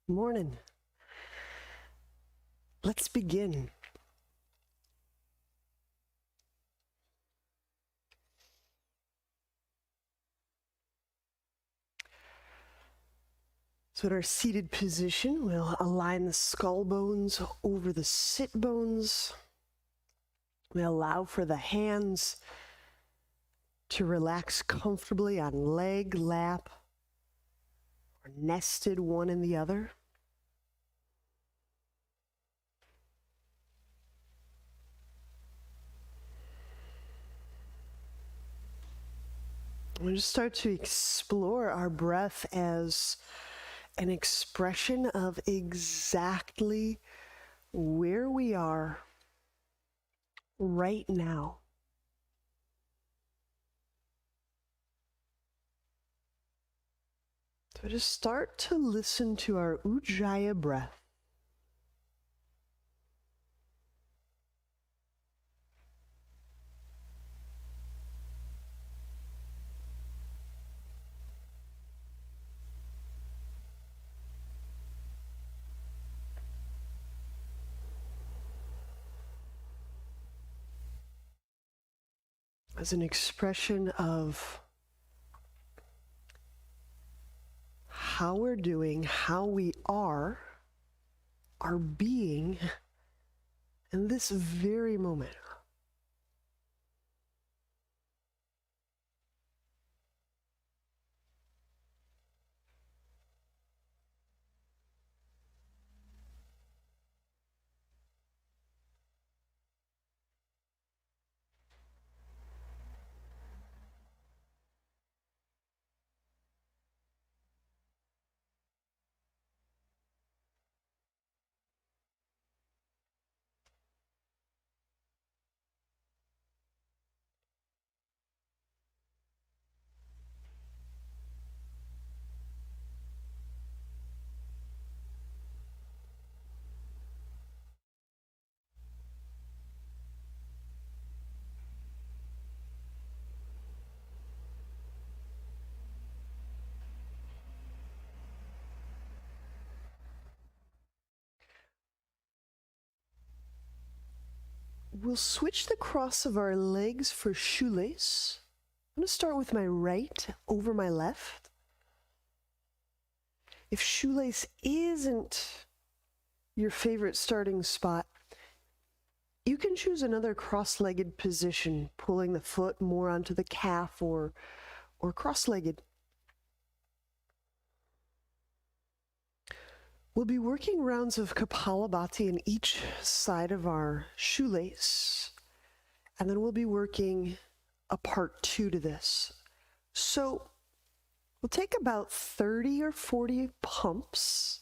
Morning. Let's begin. So in our seated position, we'll align the skull bones over the sit bones. We allow for the hands to relax comfortably on leg, lap, or nested one in the other. We'll just start to explore our breath as an expression of exactly where we are right now. So just start to listen to our Ujjayi breath. As an expression of how we're doing, how we are, our being in this very moment. We'll switch the cross of our legs for shoelace. I'm going to start with my right over my left. If shoelace isn't your favorite starting spot, you can choose another cross-legged position, pulling the foot more onto the calf or cross-legged. We'll be working rounds of Kapalabhati in each side of our shoelace, and then we'll be working a part 2 to this. So we'll take about 30 or 40 pumps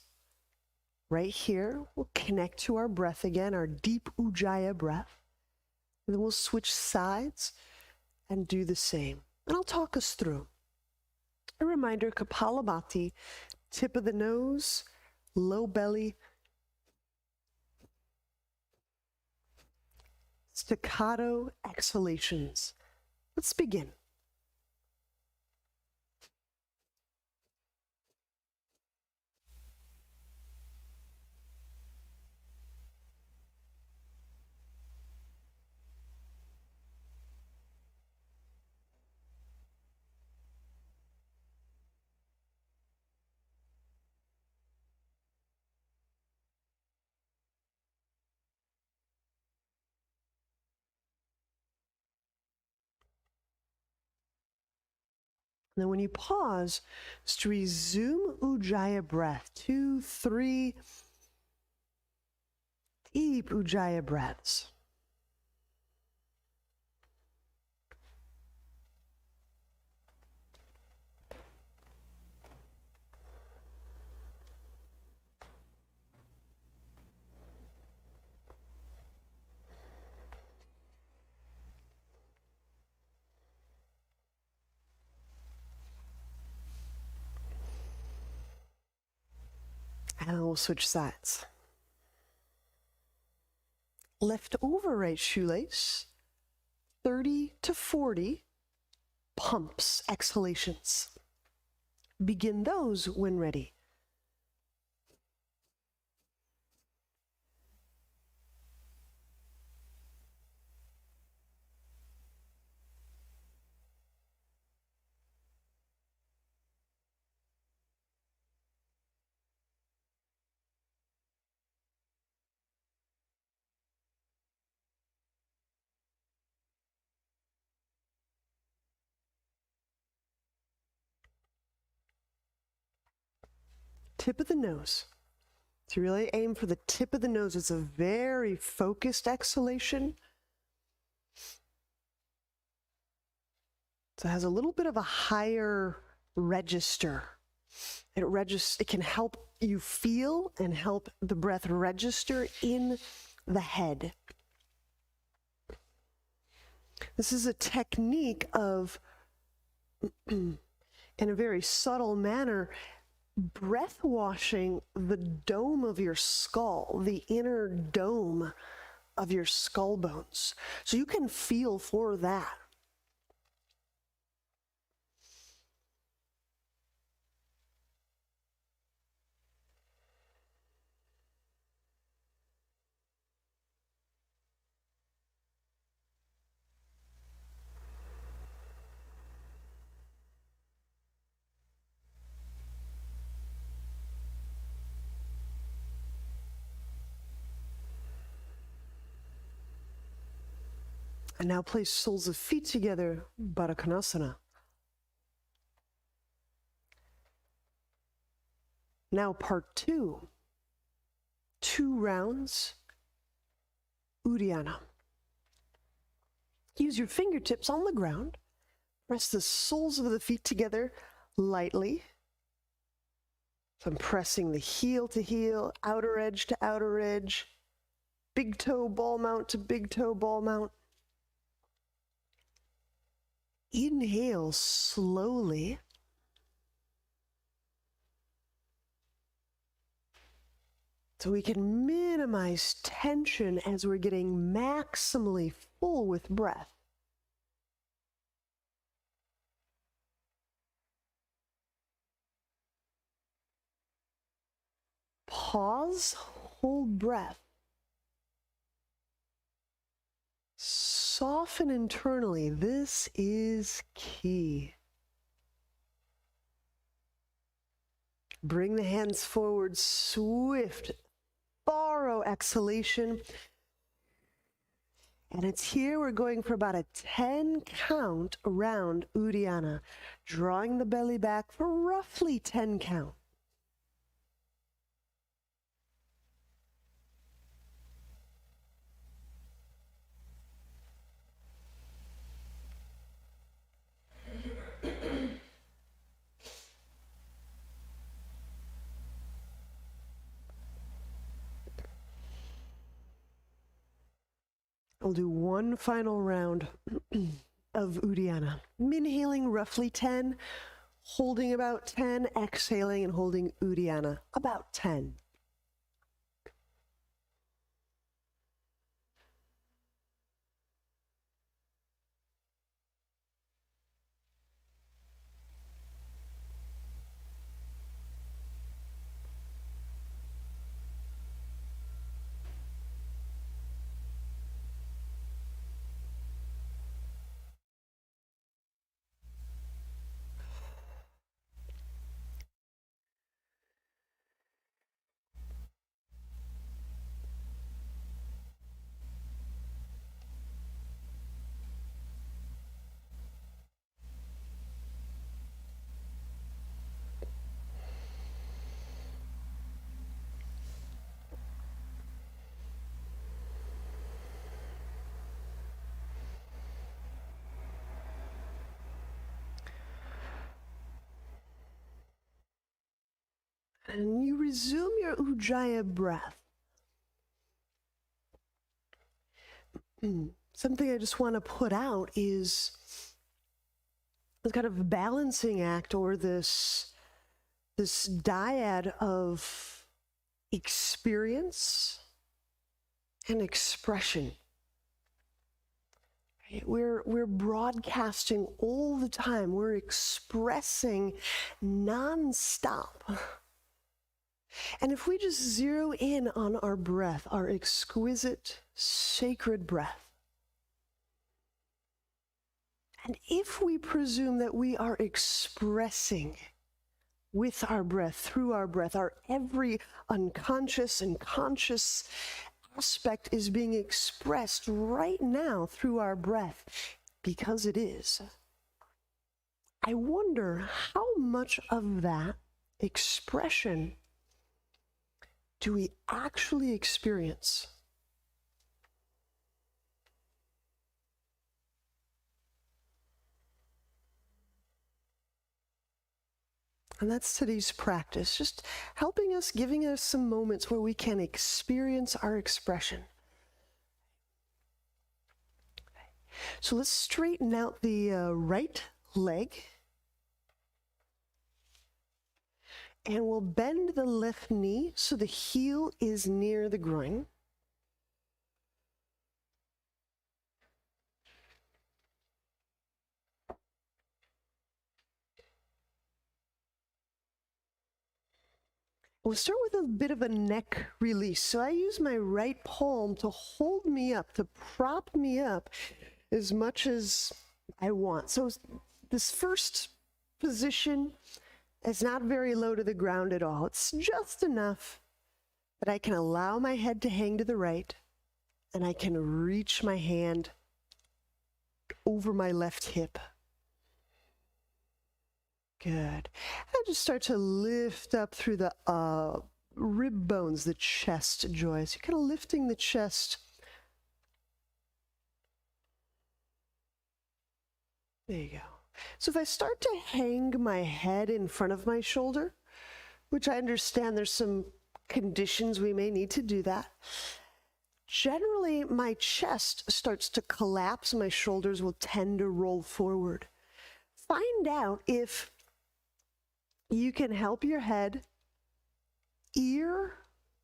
right here. We'll connect to our breath again, our deep Ujjayi breath, and then we'll switch sides and do the same. And I'll talk us through. A reminder, Kapalabhati, tip of the nose, low belly, staccato exhalations. Let's begin. Now, when you pause, just resume Ujjayi breath. 2, 3 deep Ujjayi breaths. And we'll switch sides. Left over right shoelace, 30 to 40 pumps, exhalations. Begin those when ready. tip of the nose. So really aim for the tip of the nose. It's a very focused exhalation. So it has a little bit of a higher register. It can help you feel and help the breath register in the head. This is a technique of, in a very subtle manner, breath washing the dome of your skull, the inner dome of your skull bones. So you can feel for that. And now place soles of feet together, Baddha Konasana. Now part 2. 2 rounds, Uddiyana. Use your fingertips on the ground. Press the soles of the feet together lightly. So I'm pressing the heel to heel, outer edge to outer edge, big toe ball mount to big toe ball mount. Inhale slowly. So we can minimize tension as we're getting maximally full with breath. Pause, hold breath. Soften internally. This is key. Bring the hands forward, swift, thorough exhalation. And it's here we're going for about a 10 count around Uddiyana, drawing the belly back for roughly 10 count. I'll do one final round of Uddiyana. Inhaling roughly 10, holding about 10, exhaling and holding Uddiyana about 10. And you resume your Ujjayi breath. Something I just want to put out is this kind of balancing act, or this dyad of experience and expression. We're broadcasting all the time. We're expressing nonstop. And if we just zero in on our breath, our exquisite, sacred breath, and if we presume that we are expressing with our breath, through our breath, our every unconscious and conscious aspect is being expressed right now through our breath, because it is. I wonder how much of that expression do we actually experience? And that's today's practice, just helping us, giving us some moments where we can experience our expression. So let's straighten out the right leg. And we'll bend the left knee so the heel is near the groin. We'll start with a bit of a neck release. So I use my right palm to hold me up, to prop me up as much as I want. So this first position is not very low to the ground at all. It's just enough that I can allow my head to hang to the right, and I can reach my hand over my left hip. Good. And just start to lift up through the rib bones, the chest joints. You're kind of lifting the chest. There you go. So if I start to hang my head in front of my shoulder, which I understand there's some conditions we may need to do that, generally my chest starts to collapse, my shoulders will tend to roll forward. Find out if you can help your head ear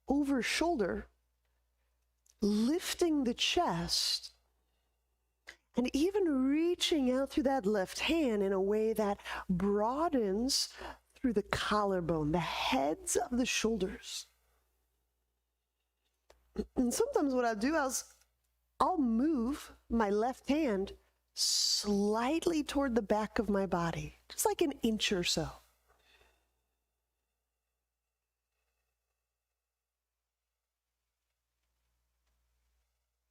over shoulder, lifting the chest, and even reaching out through that left hand in a way that broadens through the collarbone, the heads of the shoulders. And sometimes what I'll do is I'll move my left hand slightly toward the back of my body, just like an inch or so.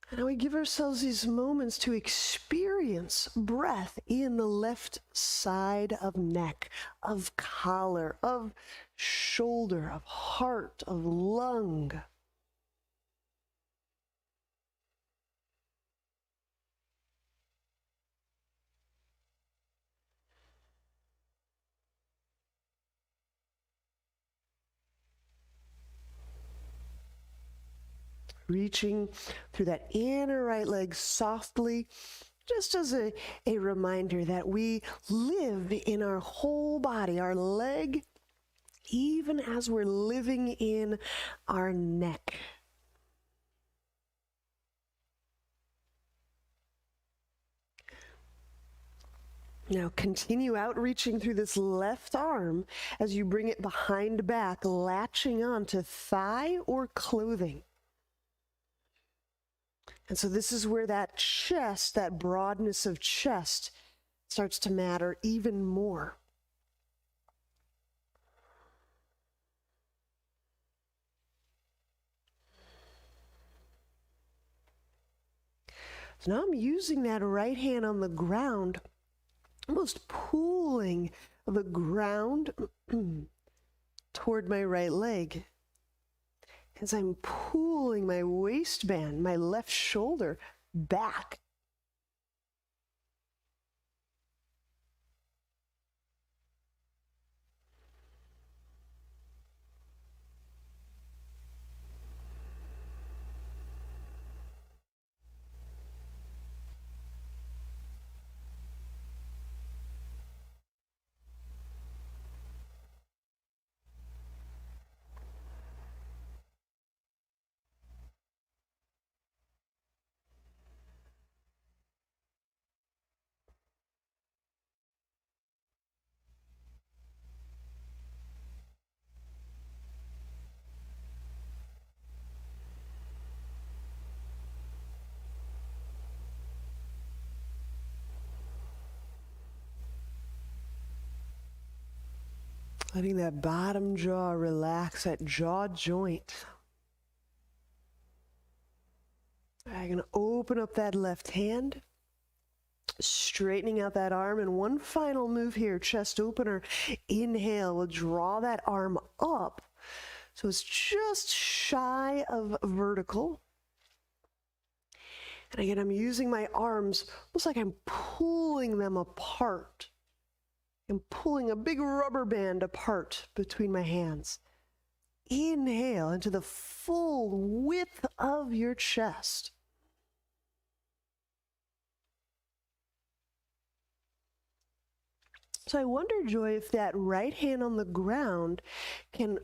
And now we give ourselves these moments to experience breath in the left side of neck, of collar, of shoulder, of heart, of lung. Reaching through that inner right leg softly, just as a reminder that we live in our whole body, our leg, even as we're living in our neck. Now continue outreaching through this left arm as you bring it behind back, latching on to thigh or clothing. And so this is where that chest, that broadness of chest, starts to matter even more. So now I'm using that right hand on the ground, almost pulling the ground toward my right leg. As I'm pulling my waistband, my left shoulder back. Letting that bottom jaw relax, that jaw joint. I'm going to open up that left hand, straightening out that arm, and one final move here, chest opener. Inhale, we'll draw that arm up So it's just shy of vertical. And again, I'm using my arms almost like I'm pulling them apart. I'm pulling a big rubber band apart between my hands. Inhale into the full width of your chest. So I wonder, Joy, if that right hand on the ground can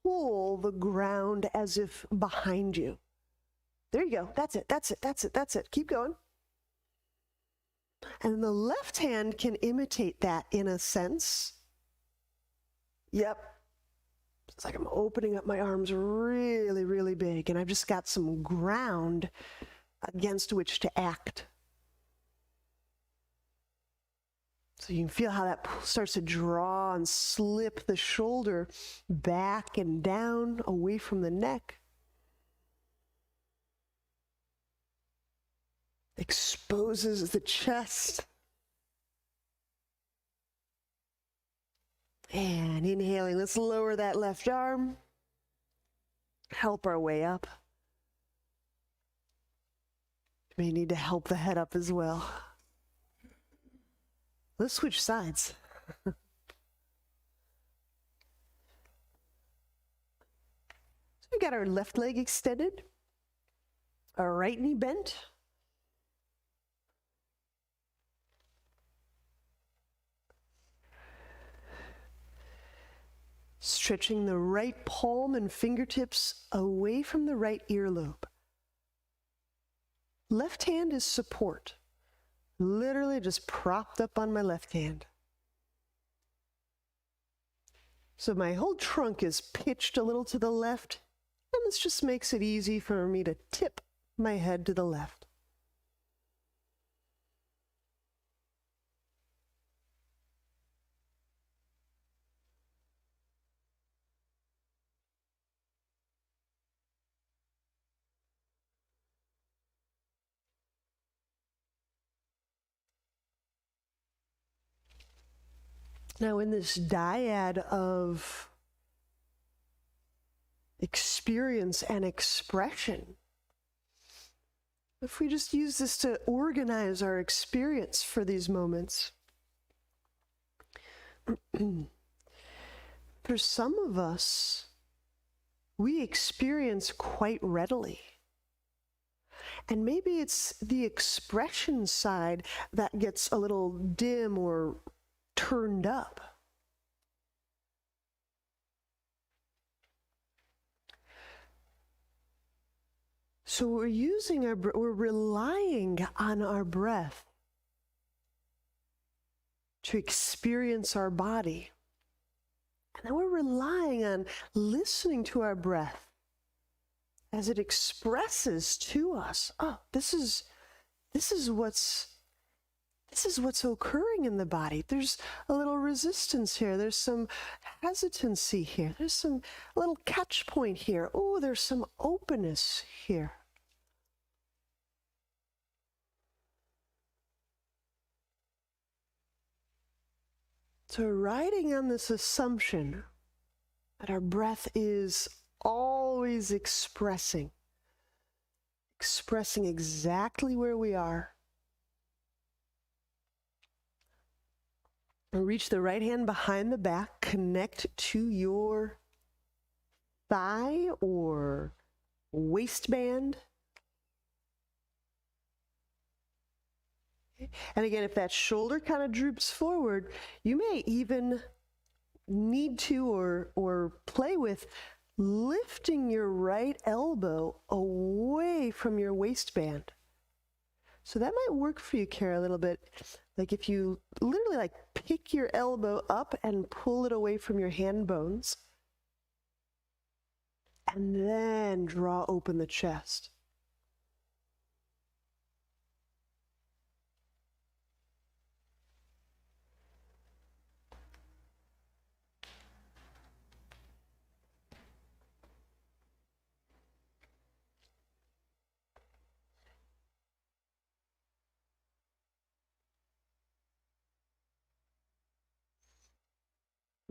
pull the ground as if behind you. There you go. That's it. That's it. That's it. That's it. Keep going. And the left hand can imitate that in a sense. Yep. It's like I'm opening up my arms really, really big, and I've just got some ground against which to act. So you can feel how that starts to draw and slip the shoulder back and down away from the neck. Exposes the chest. And inhaling, let's lower that left arm. Help our way up. May need to help the head up as well. Let's switch sides. So we've got our left leg extended, our right knee bent. Stretching the right palm and fingertips away from the right earlobe. Left hand is support. Literally just propped up on my left hand. So my whole trunk is pitched a little to the left, and this just makes it easy for me to tip my head to the left. Now in this dyad of experience and expression, if we just use this to organize our experience for these moments, for some of us, we experience quite readily. And maybe it's the expression side that gets a little dim or turned up. So we're relying on our breath to experience our body. And then we're relying on listening to our breath as it expresses to us, oh, this is what's occurring in the body. There's a little resistance here. There's some hesitancy here. There's some little catch point here. Oh, there's some openness here. So riding on this assumption that our breath is always expressing exactly where we are. Reach the right hand behind the back, connect to your thigh or waistband. And again, if that shoulder kind of droops forward, you may even need to or play with lifting your right elbow away from your waistband. So that might work for you, Kara, a little bit. Like if you literally like pick your elbow up and pull it away from your hand bones, and then draw open the chest.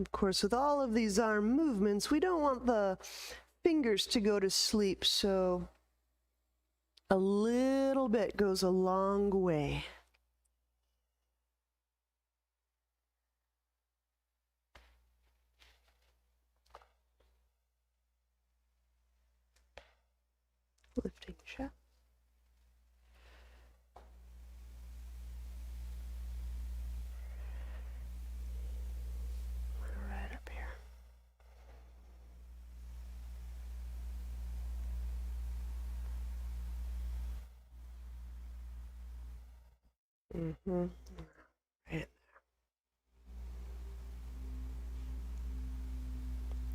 Of course, with all of these arm movements, we don't want the fingers to go to sleep, so a little bit goes a long way. Lifting chest. Right up here. Mm-hmm. Right.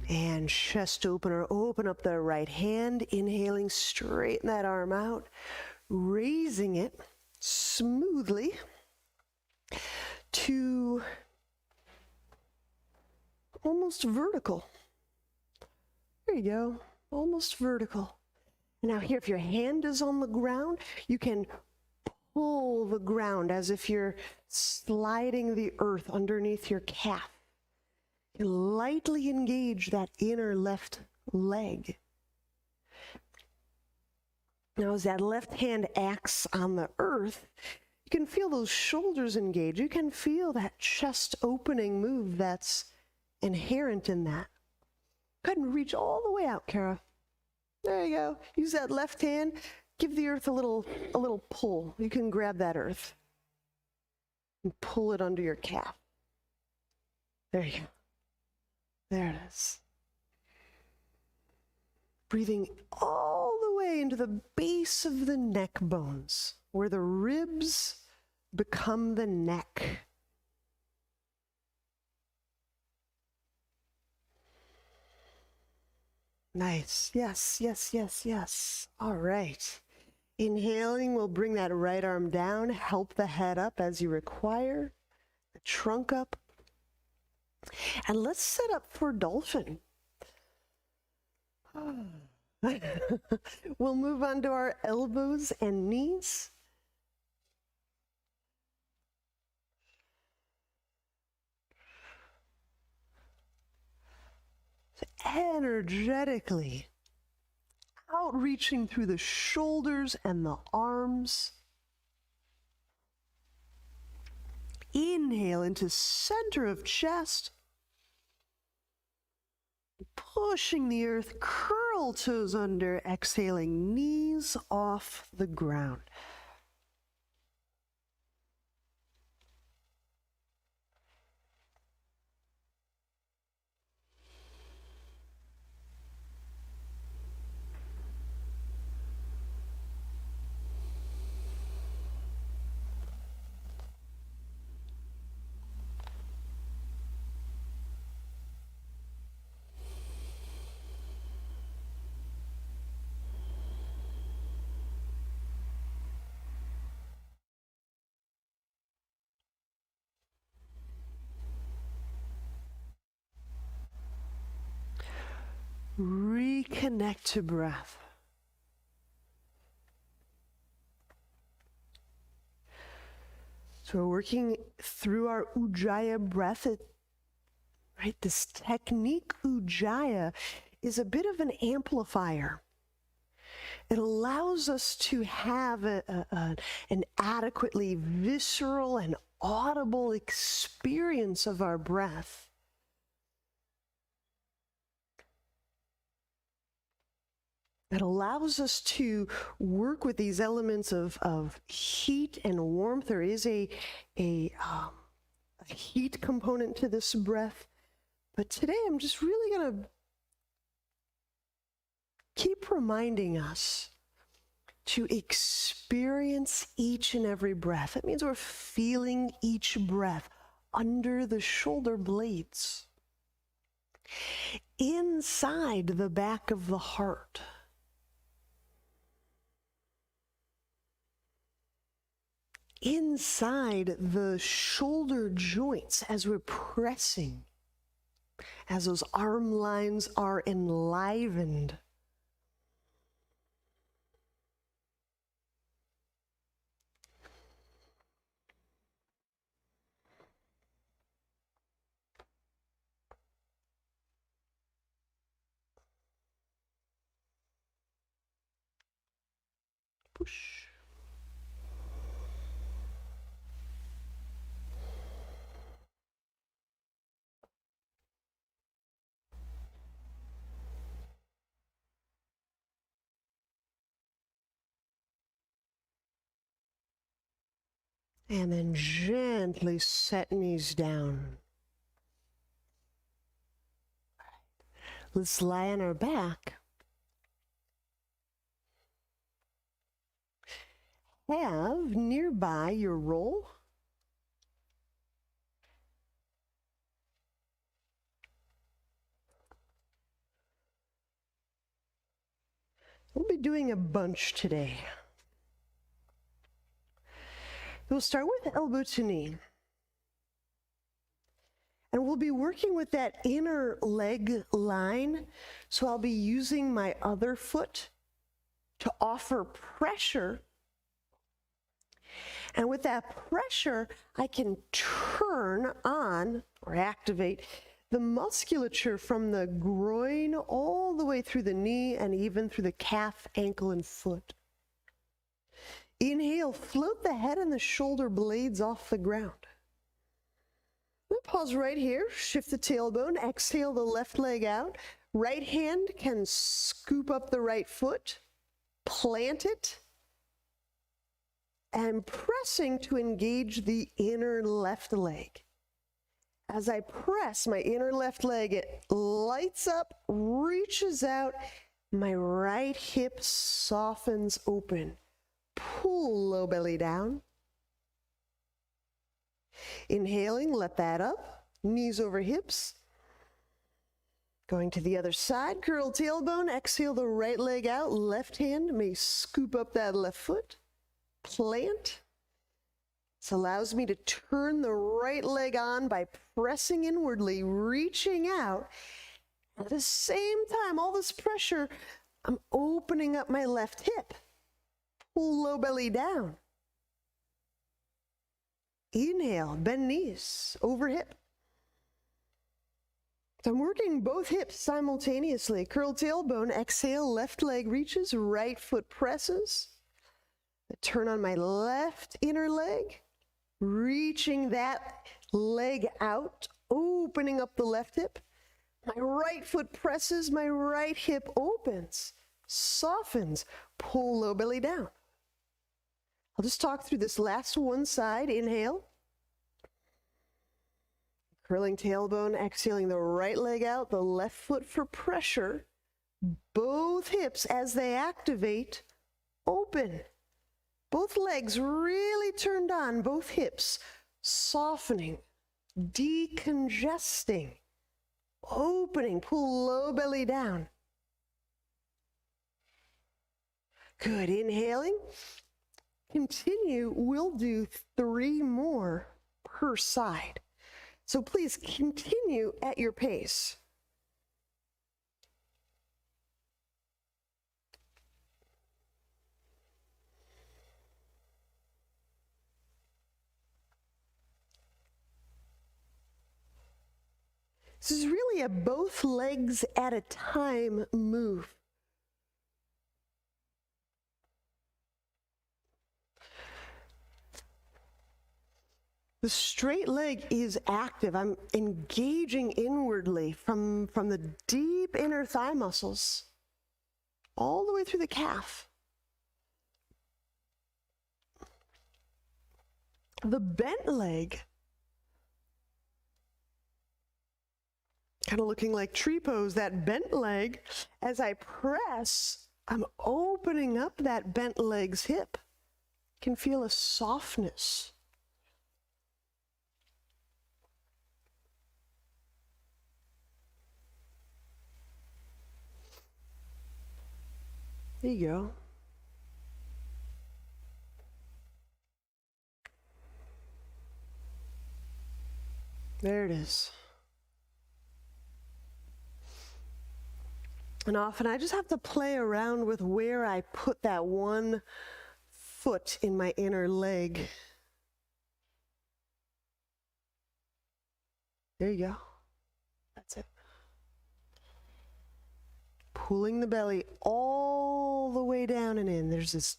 And chest opener, open up the right hand, inhaling, straighten that arm out, raising it smoothly to almost vertical. There you go, almost vertical. Now here, if your hand is on the ground, you can pull the ground as if you're sliding the earth underneath your calf. You lightly engage that inner left leg. Now, as that left hand acts on the earth, you can feel those shoulders engage. You can feel that chest opening move that's inherent in that. Go ahead and reach all the way out, Kara. There you go. Use that left hand. Give the earth a little pull. You can grab that earth and pull it under your calf. There you go. There it is. Breathing all the way into the base of the neck bones, where the ribs become the neck. Nice. Yes, yes, yes, yes. All right. Inhaling, we'll bring that right arm down, help the head up as you require, the trunk up. And let's set up for dolphin. We'll move on to our elbows and knees. So energetically outreaching through the shoulders and the arms. Inhale into center of chest. Pushing the earth, curl toes under, exhaling, knees off the ground. Reconnect to breath. So we're working through our Ujjayi breath. Right, this technique Ujjayi is a bit of an amplifier. It allows us to have an adequately visceral and audible experience of our breath. It allows us to work with these elements of heat and warmth. There is a heat component to this breath. But today I'm just really going to keep reminding us to experience each and every breath. That means we're feeling each breath under the shoulder blades, inside the back of the heart. Inside the shoulder joints as we're pressing, as those arm lines are enlivened. Push. And then gently set knees down. Let's lie on our back. Have nearby your roll. We'll be doing a bunch today. We'll start with elbow to knee. And we'll be working with that inner leg line. So I'll be using my other foot to offer pressure. And with that pressure, I can turn on or activate the musculature from the groin all the way through the knee and even through the calf, ankle, and foot. Inhale, float the head and the shoulder blades off the ground. We'll pause right here, shift the tailbone, exhale the left leg out. Right hand can scoop up the right foot, plant it, and pressing to engage the inner left leg. As I press my inner left leg, it lights up, reaches out, my right hip softens open. Pull low belly down. Inhaling, let that up, knees over hips. Going to the other side, curl tailbone, exhale the right leg out, left hand may scoop up that left foot, plant. This allows me to turn the right leg on by pressing inwardly, reaching out. At the same time, all this pressure, I'm opening up my left hip. Pull low belly down. Inhale, bend knees, over hip. So I'm working both hips simultaneously. Curl tailbone, exhale, left leg reaches, right foot presses. I turn on my left inner leg, reaching that leg out, opening up the left hip. My right foot presses, my right hip opens, softens, pull low belly down. I'll just talk through this last one side. Inhale. Curling tailbone, exhaling the right leg out, the left foot for pressure. Both hips, as they activate, open. Both legs really turned on, both hips softening, decongesting, opening, pull low belly down. Good, inhaling. Continue, we'll do 3 more per side. So please continue at your pace. This is really a both legs at a time move. The straight leg is active. I'm engaging inwardly from the deep inner thigh muscles all the way through the calf. The bent leg, kind of looking like tree pose, that bent leg, as I press, I'm opening up that bent leg's hip. You can feel a softness. There you go. There it is. And often I just have to play around with where I put that one foot in my inner leg. There you go. That's it. Pulling the belly all the way down and in. There's this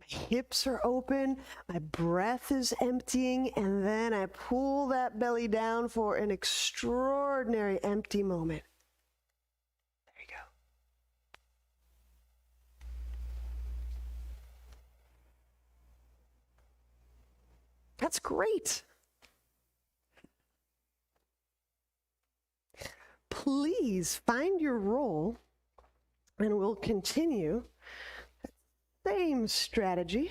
hips are open, my breath is emptying, and then I pull that belly down for an extraordinary empty moment. There you go. That's great. Please find your roll, and we'll continue. Same strategy.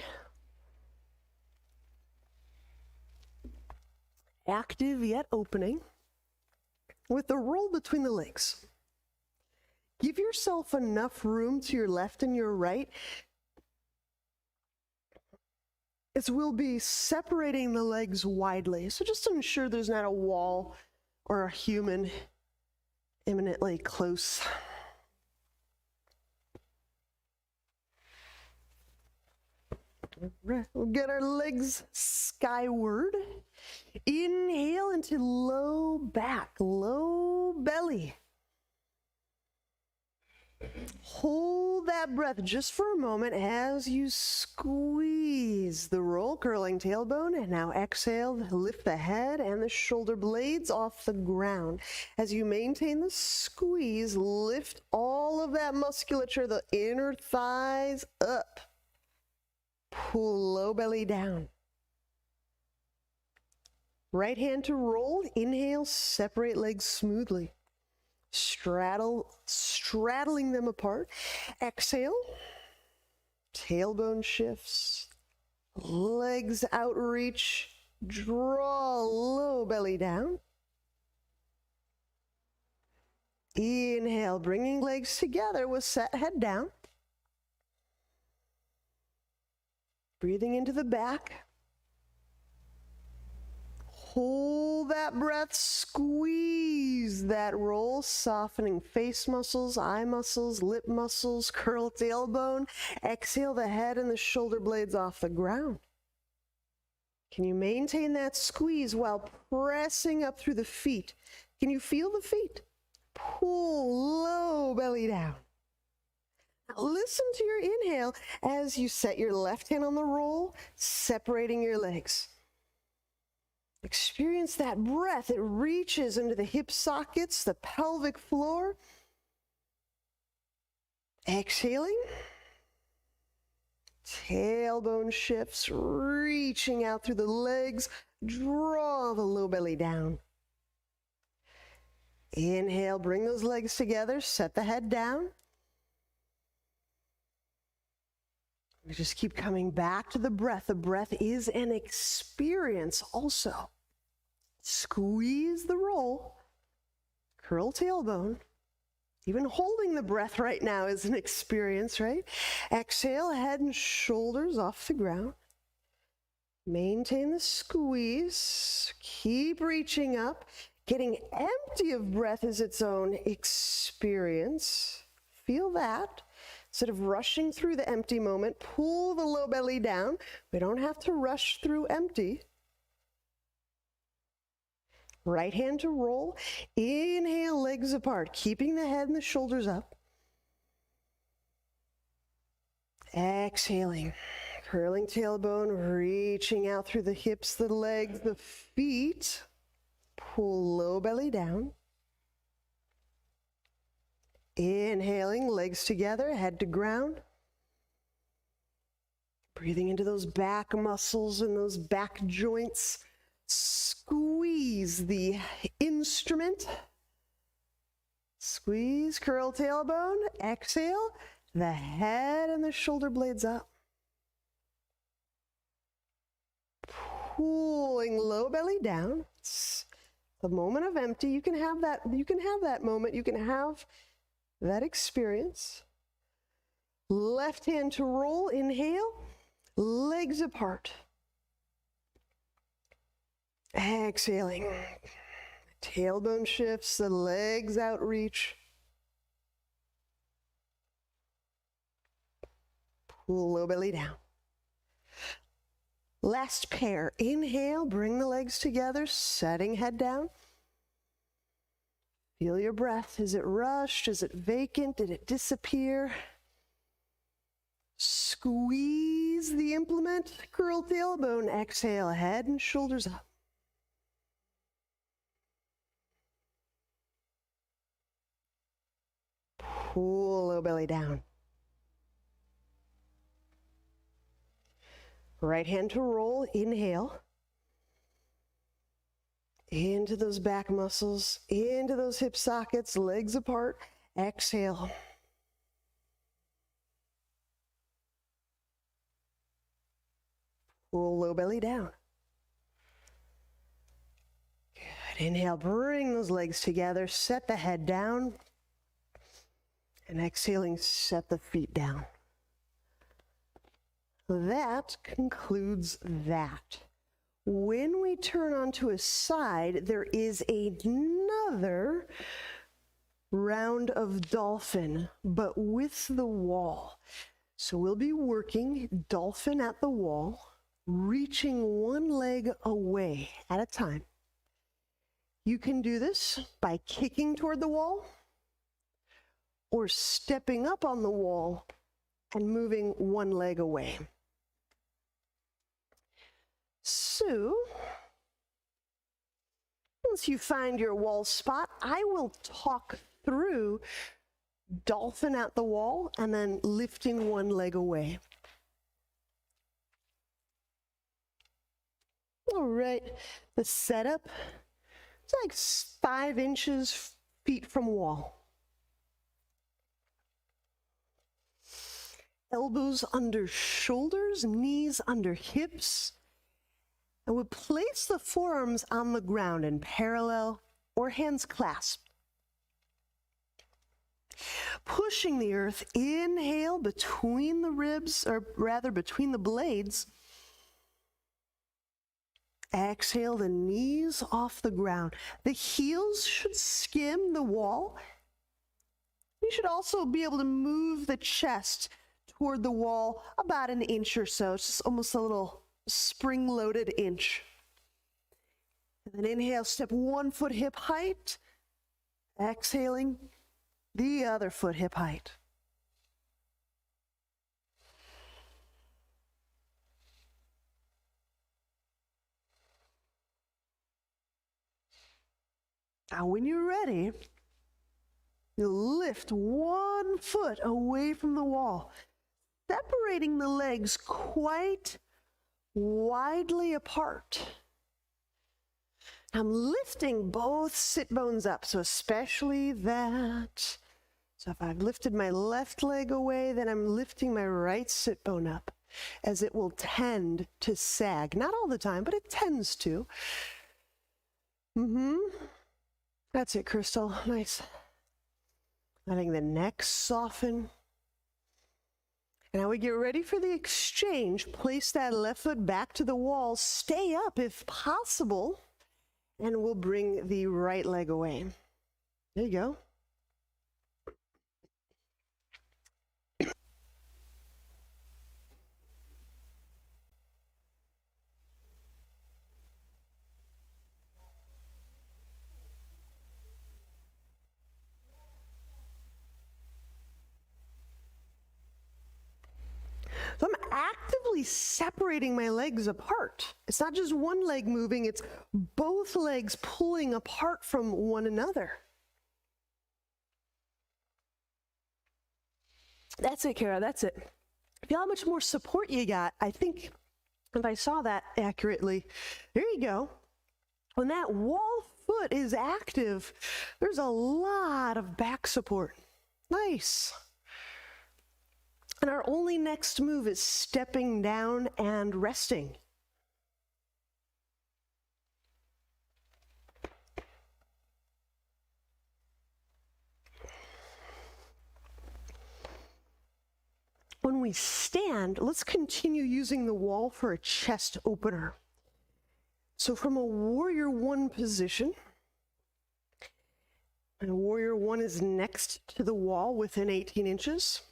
Active yet opening with the roll between the legs. Give yourself enough room to your left and your right, as we'll be separating the legs widely. So just to ensure there's not a wall or a human imminently close. We'll get our legs skyward. Inhale into low back, low belly. Hold that breath just for a moment as you squeeze the roll, curling tailbone, and now exhale, lift the head and the shoulder blades off the ground. As you maintain the squeeze, lift all of that musculature, the inner thighs up. Pull low belly down. Right hand to roll. Inhale, separate legs smoothly. Straddling them apart. Exhale. Tailbone shifts. Legs outreach. Draw low belly down. Inhale, bringing legs together with set head down. Breathing into the back. Hold that breath, squeeze that roll, softening face muscles, eye muscles, lip muscles, curl tailbone. Exhale the head and the shoulder blades off the ground. Can you maintain that squeeze while pressing up through the feet? Can you feel the feet? Pull low belly down. Now listen to your inhale as you set your left hand on the roll, separating your legs. Experience that breath. It reaches into the hip sockets, the pelvic floor. Exhaling. Tailbone shifts, reaching out through the legs. Draw the low belly down. Inhale, bring those legs together, set the head down. We just keep coming back to the breath. The breath is an experience also. Squeeze the roll, curl tailbone. Even holding the breath right now is an experience, right? Exhale, head and shoulders off the ground. Maintain the squeeze. Keep reaching up. Getting empty of breath is its own experience. Feel that. Instead of rushing through the empty moment, pull the low belly down. We don't have to rush through empty. Right hand to roll. Inhale, legs apart, keeping the head and the shoulders up. Exhaling, curling tailbone, reaching out through the hips, the legs, the feet. Pull low belly down. Inhaling, legs together, head to ground. Breathing into those back muscles and those back joints. Squeeze the instrument. Squeeze, curl tailbone. Exhale, the head and the shoulder blades up. Pulling low belly down. It's the moment of empty. You can have that moment. You can have that experience. Left hand to roll, inhale, legs apart. Exhaling, tailbone shifts, the legs outreach. Pull low belly down. Last pair, inhale, bring the legs together, setting head down. Feel your breath. Is it rushed? Is it vacant? Did it disappear? Squeeze the implement, curl the tailbone, exhale, head and shoulders up. Pull low belly down. Right hand to roll, inhale. Into those back muscles, into those hip sockets, legs apart, exhale. Pull low belly down. Good, inhale, bring those legs together, set the head down, and exhaling, set the feet down. That concludes that. When we turn onto a side, there is another round of dolphin, but with the wall. So we'll be working dolphin at the wall, reaching one leg away at a time. You can do this by kicking toward the wall or stepping up on the wall and moving one leg away. So, once you find your wall spot, I will talk through dolphin at the wall and then lifting one leg away. All right, the setup, it's like 5 inches feet from wall. Elbows under shoulders, knees under hips. And we'll place the forearms on the ground in parallel or hands clasped. Pushing the earth, inhale between the ribs, or rather between the blades. Exhale the knees off the ground. The heels should skim the wall. You should also be able to move the chest toward the wall about an inch or so. It's just almost a little spring-loaded inch. And then inhale, step 1 foot hip height. Exhaling, the other foot hip height. Now when you're ready, you'll lift 1 foot away from the wall, separating the legs quite widely apart. I'm lifting both sit bones up, so especially that. So if I've lifted my left leg away, then I'm lifting my right sit bone up, as it will tend to sag. Not all the time, but it tends to. That's it, Crystal. Nice. Letting the neck soften. And now we get ready for the exchange. Place that left foot back to the wall. Stay up if possible. And we'll bring the right leg away. There you go. So I'm actively separating my legs apart. It's not just one leg moving, it's both legs pulling apart from one another. That's it, Kara, that's it. Feel how much more support you got. I think if I saw that accurately, there you go. When that wall foot is active, there's a lot of back support. Nice. And our only next move is stepping down and resting. When we stand, let's continue using the wall for a chest opener. So from a warrior 1 position, and warrior 1 is next to the wall within 18 inches.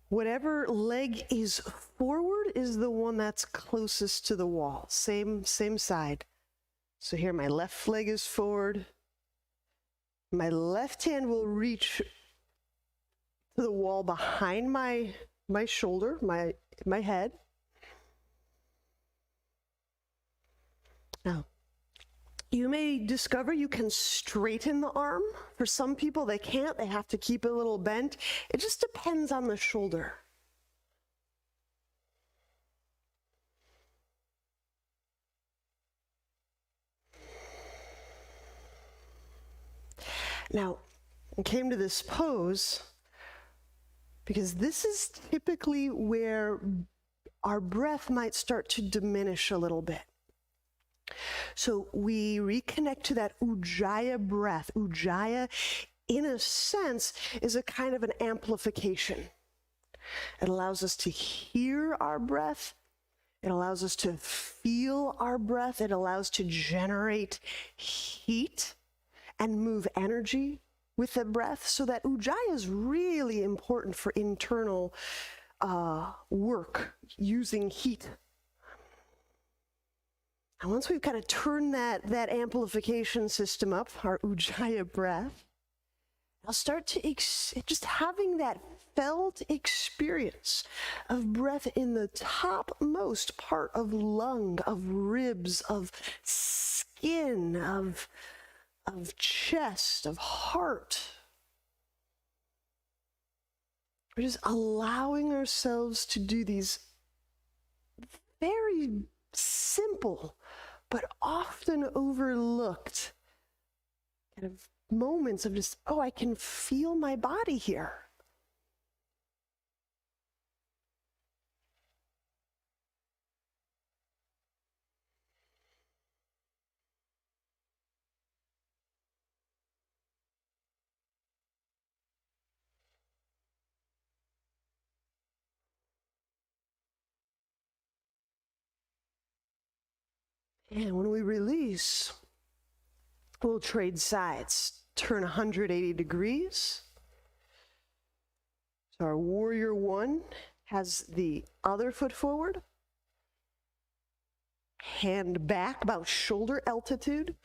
Whatever leg is forward is the one that's closest to the wall. Same side. So here my left leg is forward. My left hand will reach to the wall behind my shoulder, my head. Now, you may discover you can straighten the arm. For some people, they can't. They have to keep it a little bent. It just depends on the shoulder. Now, I came to this pose because this is typically where our breath might start to diminish a little bit. So we reconnect to that ujjayi breath. Ujjayi, in a sense, is a kind of an amplification. It allows us to hear our breath. It allows us to feel our breath. It allows to generate heat and move energy with the breath. So that ujjayi is really important for internal work, using heat. And once we've kind of turned that amplification system up, our ujjayi breath, I'll start to just having that felt experience of breath in the topmost part of lung, of ribs, of skin, of chest, of heart. We're just allowing ourselves to do these very simple but often overlooked kind of moments of just, oh, I can feel my body here. And when we release, we'll trade sides, turn 180 degrees. So our warrior one has the other foot forward, hand back about shoulder altitude.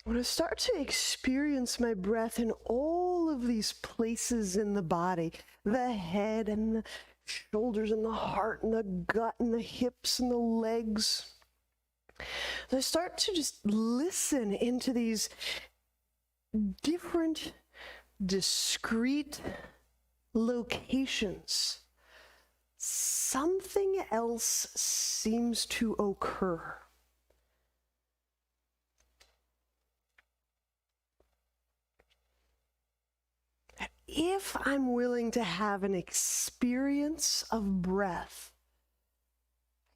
When I start to experience my breath in all of these places in the body, the head and the shoulders and the heart and the gut and the hips and the legs, I start to just listen into these different, discrete locations. Something else seems to occur. If I'm willing to have an experience of breath,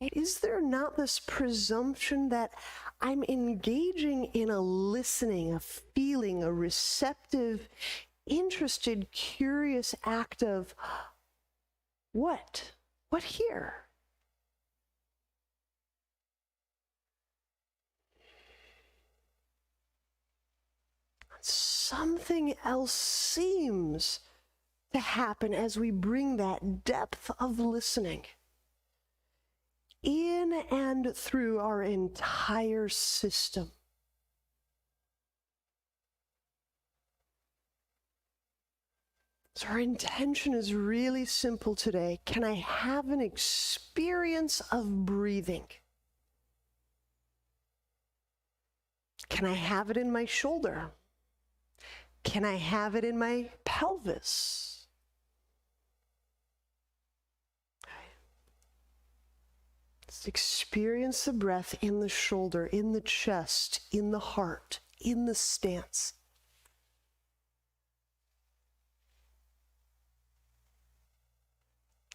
is there not this presumption that I'm engaging in a listening, a feeling, a receptive, interested, curious act of what? What here? Something else seems to happen as we bring that depth of listening in and through our entire system. So our intention is really simple today. Can I have an experience of breathing? Can I have it in my shoulder? Can I have it in my pelvis? Let's experience the breath in the shoulder, in the chest, in the heart, in the stance.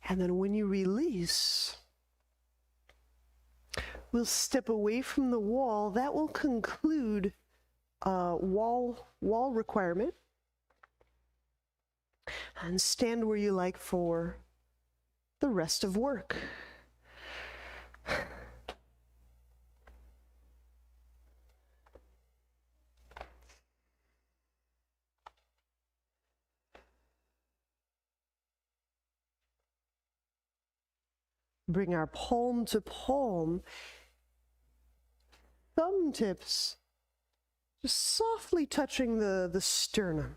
And then when you release, we'll step away from the wall. That will conclude wall requirement, and stand where you like for the rest of work. Bring our palm to palm, thumb tips just softly touching the sternum.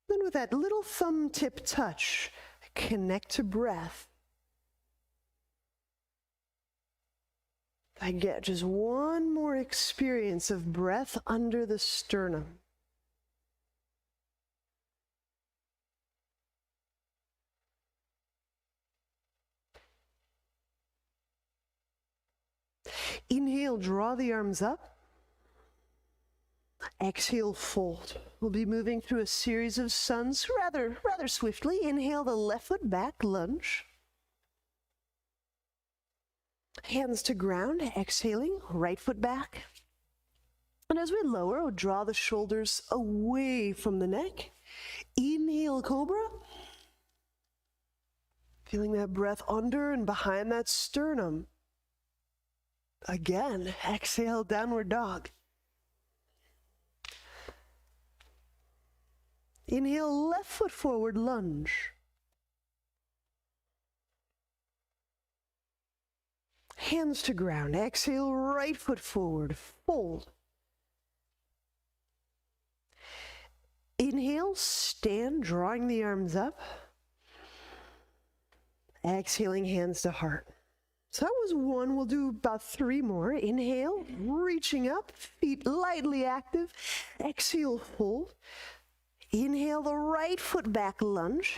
Then with that little thumb tip touch, connect to breath. I get just one more experience of breath under the sternum. Inhale, draw the arms up. Exhale, fold. We'll be moving through a series of suns rather swiftly. Inhale the left foot back, lunge. Hands to ground, exhaling, right foot back. And as we lower, we'll draw the shoulders away from the neck. Inhale, cobra. Feeling that breath under and behind that sternum. Again, exhale, downward dog. Inhale, left foot forward, lunge. Hands to ground. Exhale, right foot forward, fold. Inhale, stand, drawing the arms up. Exhaling, hands to heart. So that was one. We'll do about 3 more. Inhale, reaching up, feet lightly active. Exhale, fold. Inhale, the right foot back, lunge.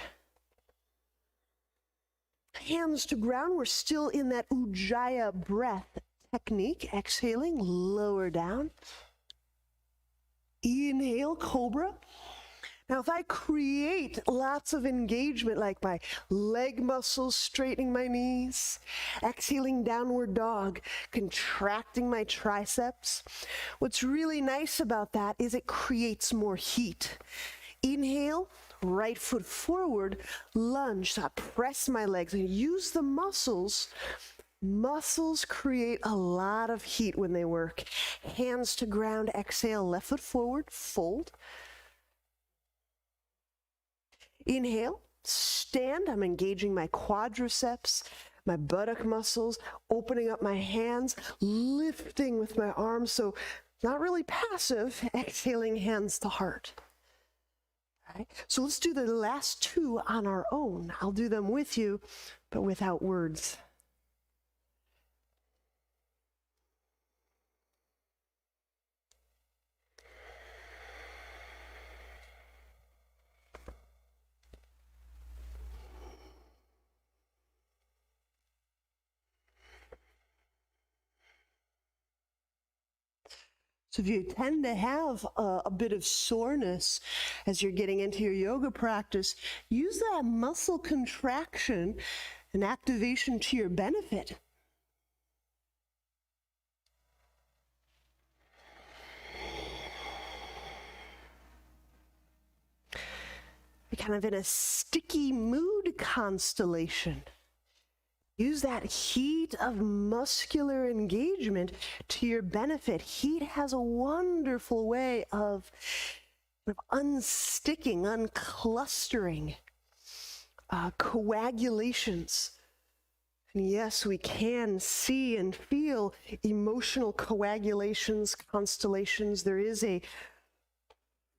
Hands to ground. We're still in that Ujjayi breath technique. Exhaling, lower down. Inhale, cobra. Now, if I create lots of engagement, like my leg muscles, straightening my knees, exhaling, downward dog, contracting my triceps, what's really nice about that is it creates more heat. Inhale, right foot forward, lunge. So I press my legs and use the muscles. Muscles create a lot of heat when they work. Hands to ground, exhale, left foot forward, fold. Inhale, stand. I'm engaging my quadriceps, my buttock muscles, opening up my hands, lifting with my arms. So not really passive, exhaling, hands to heart. All right. So let's do the last 2 on our own. I'll do them with you, but without words. So if you tend to have a bit of soreness as you're getting into your yoga practice, use that muscle contraction and activation to your benefit. You're kind of in a sticky mood constellation. Use that heat of muscular engagement to your benefit. Heat has a wonderful way of unsticking, unclustering coagulations. And yes, we can see and feel emotional coagulations, constellations. There is a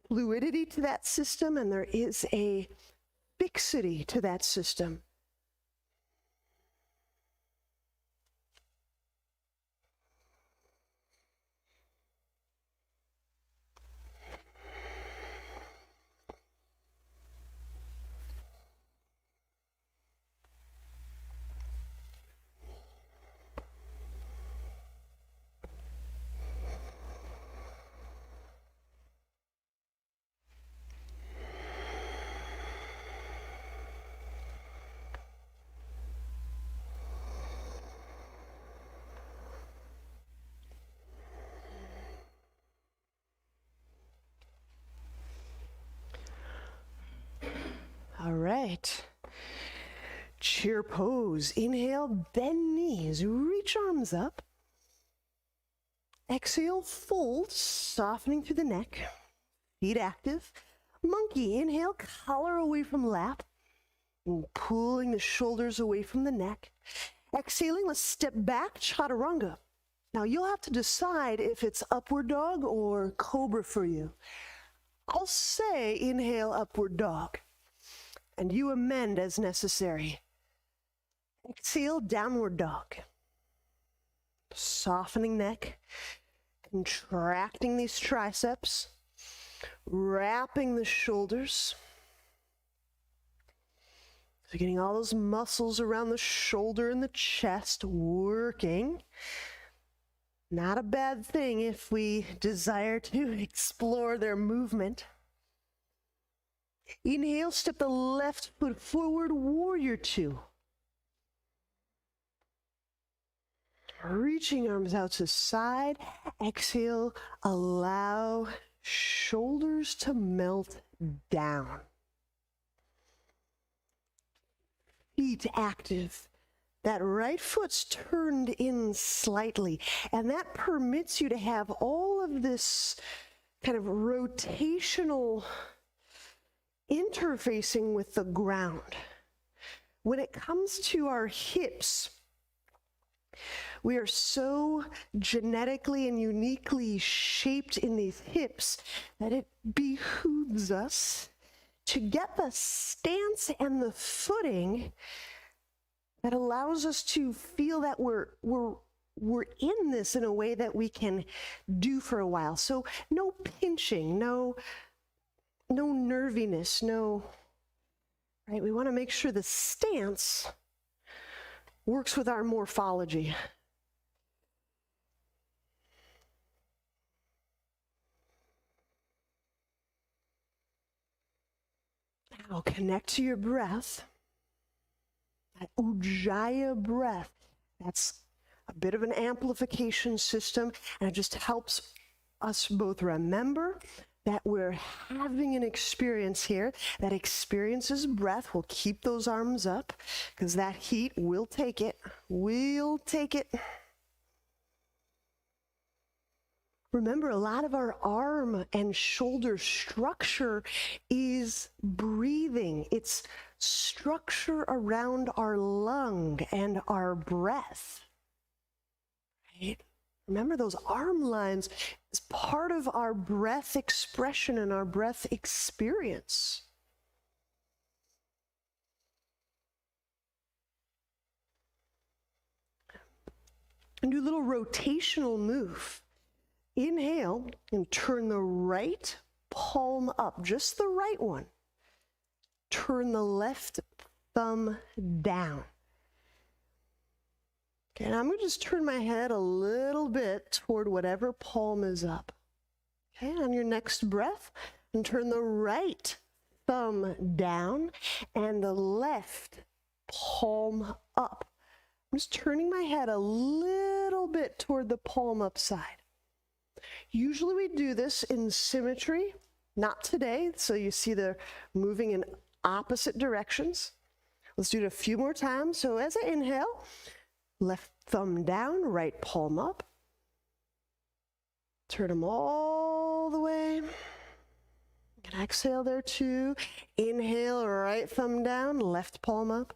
fluidity to that system, and there is a fixity to that system. All right. Chair pose. Inhale, bend knees, reach arms up. Exhale, fold, softening through the neck. Feet active. Monkey, inhale, collar away from lap. And pulling the shoulders away from the neck. Exhaling, let's step back, chaturanga. Now you'll have to decide if it's upward dog or cobra for you. I'll say inhale, upward dog, and you amend as necessary. Exhale, downward dog. Softening neck, contracting these triceps, wrapping the shoulders. So getting all those muscles around the shoulder and the chest working. Not a bad thing if we desire to explore their movement. Inhale, step the left foot forward, warrior two. Reaching arms out to side. Exhale, allow shoulders to melt down. Feet active. That right foot's turned in slightly, and that permits you to have all of this kind of rotational interfacing with the ground. When it comes to our hips, we are so genetically and uniquely shaped in these hips that it behooves us to get the stance and the footing that allows us to feel that we're in this in a way that we can do for a while. So no pinching, no nerviness, right? We want to make sure the stance works with our morphology. Now connect to your breath. That Ujjayi breath, that's a bit of an amplification system, and it just helps us both remember that we're having an experience here. That experience is breath. We'll keep those arms up because that heat will take it. We'll take it. Remember, a lot of our arm and shoulder structure is breathing. It's structure around our lung and our breath. Right? Remember, those arm lines is part of our breath expression and our breath experience. And do a little rotational move. Inhale and turn the right palm up, just the right one. Turn the left thumb down. Okay, and I'm going to just turn my head a little bit toward whatever palm is up. Okay, on your next breath, and turn the right thumb down and the left palm up. I'm just turning my head a little bit toward the palm up side. Usually we do this in symmetry, not today, so you see they're moving in opposite directions. Let's do it a few more times. So as I inhale, left thumb down, right palm up. Turn them all the way. And exhale there too. Inhale, right thumb down, left palm up.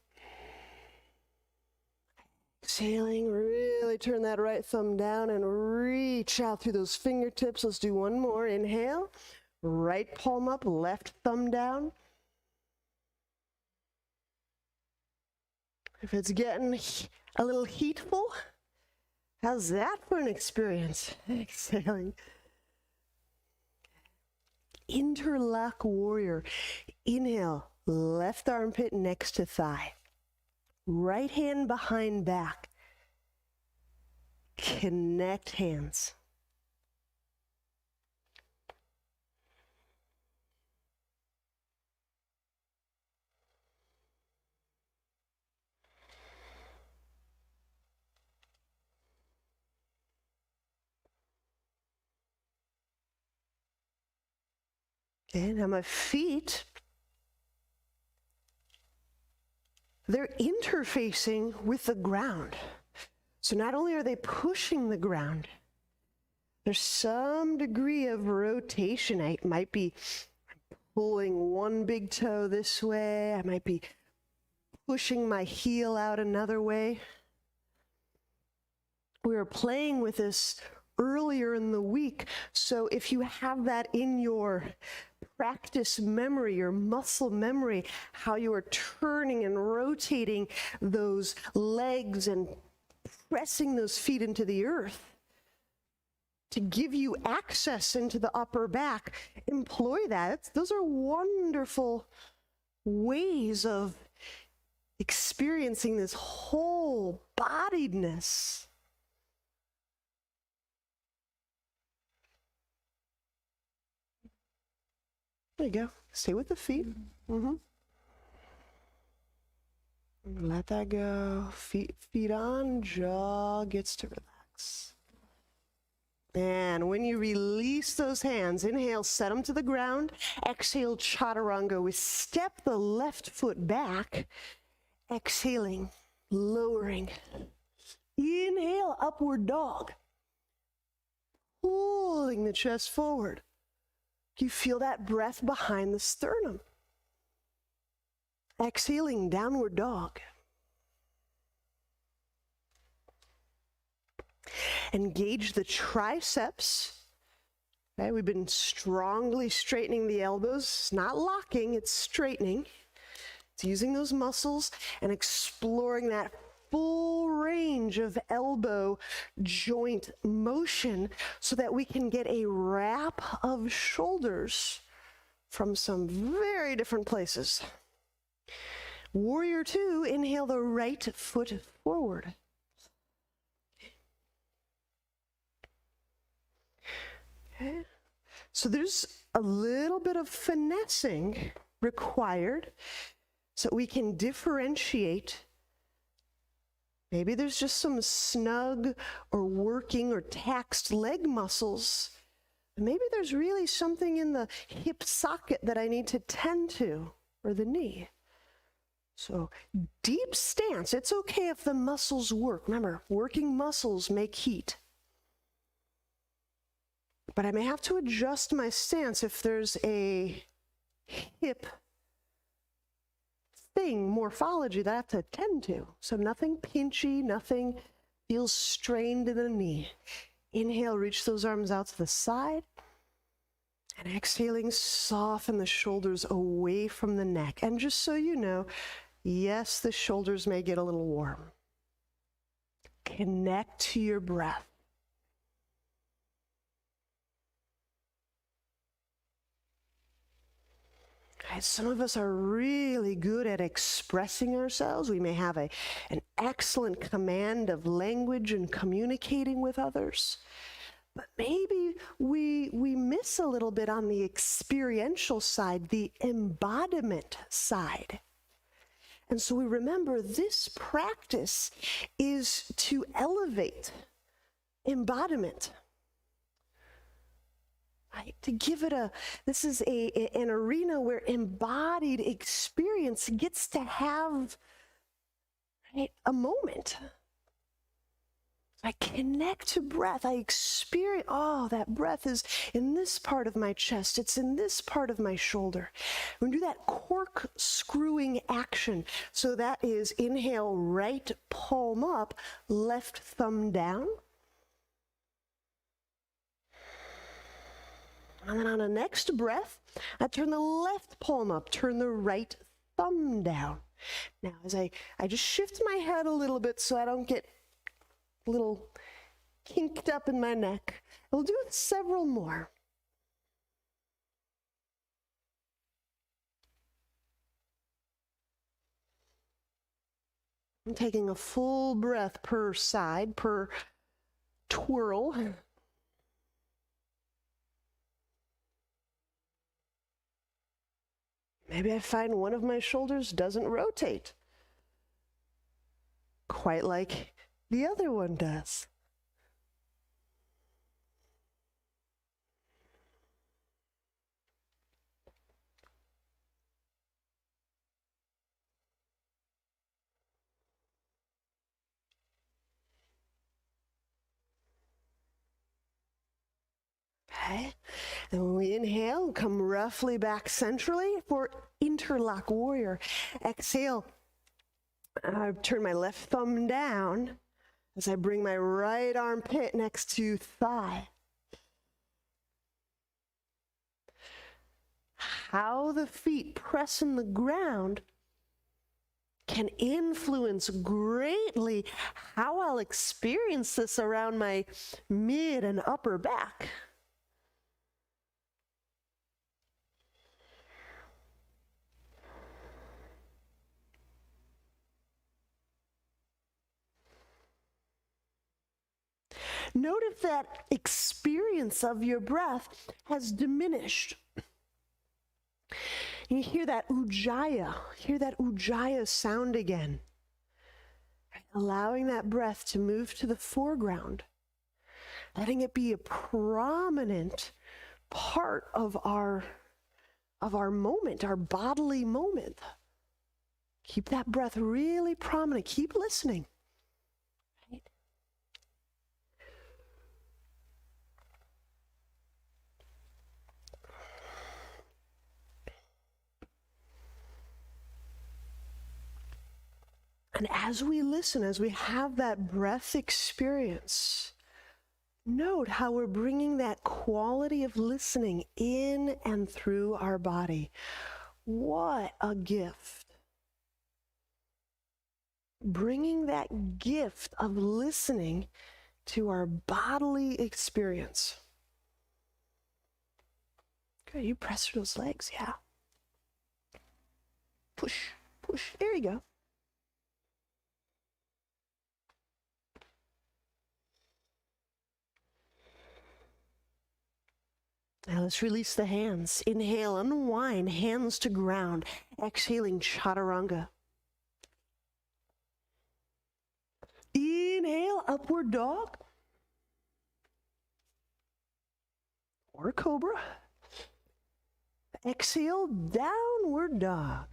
Exhaling, really turn that right thumb down and reach out through those fingertips. Let's do one more. Inhale, right palm up, left thumb down. If it's getting a little heatful, how's that for an experience? Exhaling. Interlock warrior. Inhale, left armpit next to thigh. Right hand behind back. Connect hands. Okay, now my feet, they're interfacing with the ground. So not only are they pushing the ground, there's some degree of rotation. I might be pulling one big toe this way. I might be pushing my heel out another way. We were playing with this earlier in the week, so if you have that in your practice memory, your muscle memory, how you are turning and rotating those legs and pressing those feet into the earth to give you access into the upper back, employ that. Those are wonderful ways of experiencing this whole bodiedness. There you go. Stay with the feet. Let that go. Feet on, jaw gets to relax. And when you release those hands, inhale, set them to the ground. Exhale, chaturanga. We step the left foot back. Exhaling, lowering. Inhale, upward dog. Pulling the chest forward. You feel that breath behind the sternum. Exhaling, downward dog. Engage the triceps. Okay, we've been strongly straightening the elbows. It's not locking, it's straightening. It's using those muscles and exploring that full range of elbow joint motion so that we can get a wrap of shoulders from some very different places. Warrior two, inhale the right foot forward. Okay. So there's a little bit of finessing required so we can differentiate. Maybe there's just some snug or working or taxed leg muscles. Maybe there's really something in the hip socket that I need to tend to, or the knee. So deep stance. It's okay if the muscles work. Remember, working muscles make heat. But I may have to adjust my stance if there's a hip thing, morphology that I have to attend to. So nothing pinchy, nothing feels strained in the knee. Inhale, reach those arms out to the side. And exhaling, soften the shoulders away from the neck. And just so you know, yes, the shoulders may get a little warm. Connect to your breath. Some of us are really good at expressing ourselves. We may have an excellent command of language and communicating with others. But maybe we miss a little bit on the experiential side, the embodiment side. And so we remember this practice is to elevate embodiment. Right? To give it this is an arena where embodied experience gets to have, right, a moment. I connect to breath. I experience, that breath is in this part of my chest. It's in this part of my shoulder. We do that corkscrewing action. So that is inhale, right palm up, left thumb down. And then on the next breath, I turn the left palm up, turn the right thumb down. Now, as I just shift my head a little bit so I don't get a little kinked up in my neck. We'll do several more. I'm taking a full breath per side, per twirl. Maybe I find one of my shoulders doesn't rotate quite like the other one does. Okay, and when we inhale, come roughly back centrally for interlock warrior. Exhale, I turn my left thumb down as I bring my right armpit next to thigh. How the feet press in the ground can influence greatly how I'll experience this around my mid and upper back. Note if that experience of your breath has diminished. You hear that ujjayi sound again. Allowing that breath to move to the foreground, letting it be a prominent part of our moment, our bodily moment. Keep that breath really prominent. Keep listening. Right? And as we listen, as we have that breath experience, note how we're bringing that quality of listening in and through our body. What a gift. Bringing that gift of listening to our bodily experience. Good, you press through those legs, yeah. Push, push, there you go. Now let's release the hands. Inhale, unwind, hands to ground. Exhaling, chaturanga. Inhale, upward dog. Or cobra. Exhale, downward dog.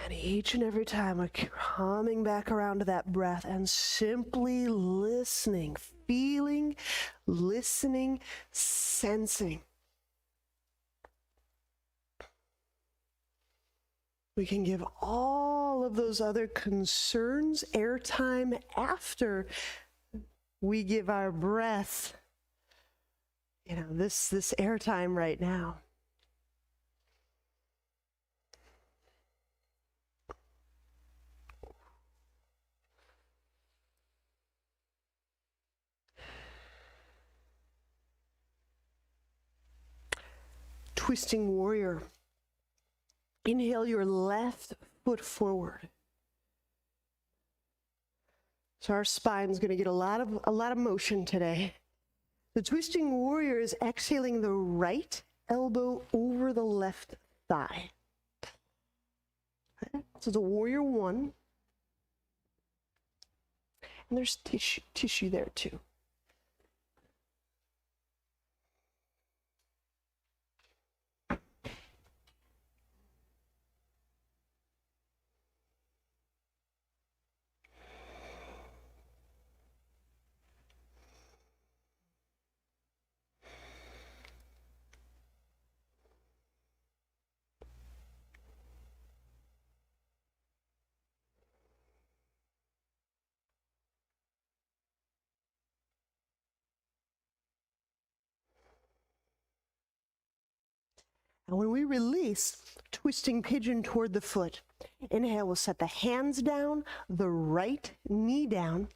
And each and every time we're coming back around to that breath and simply listening, feeling, listening, sensing. We can give all of those other concerns airtime after we give our breath, this airtime right now. Twisting warrior. Inhale your left foot forward. So our spine's going to get a lot of motion today. The twisting warrior is exhaling the right elbow over the left thigh. Okay? So it's a warrior one. And there's tissue there too. And when we release, twisting pigeon toward the foot. Inhale, we'll set the hands down, the right knee down,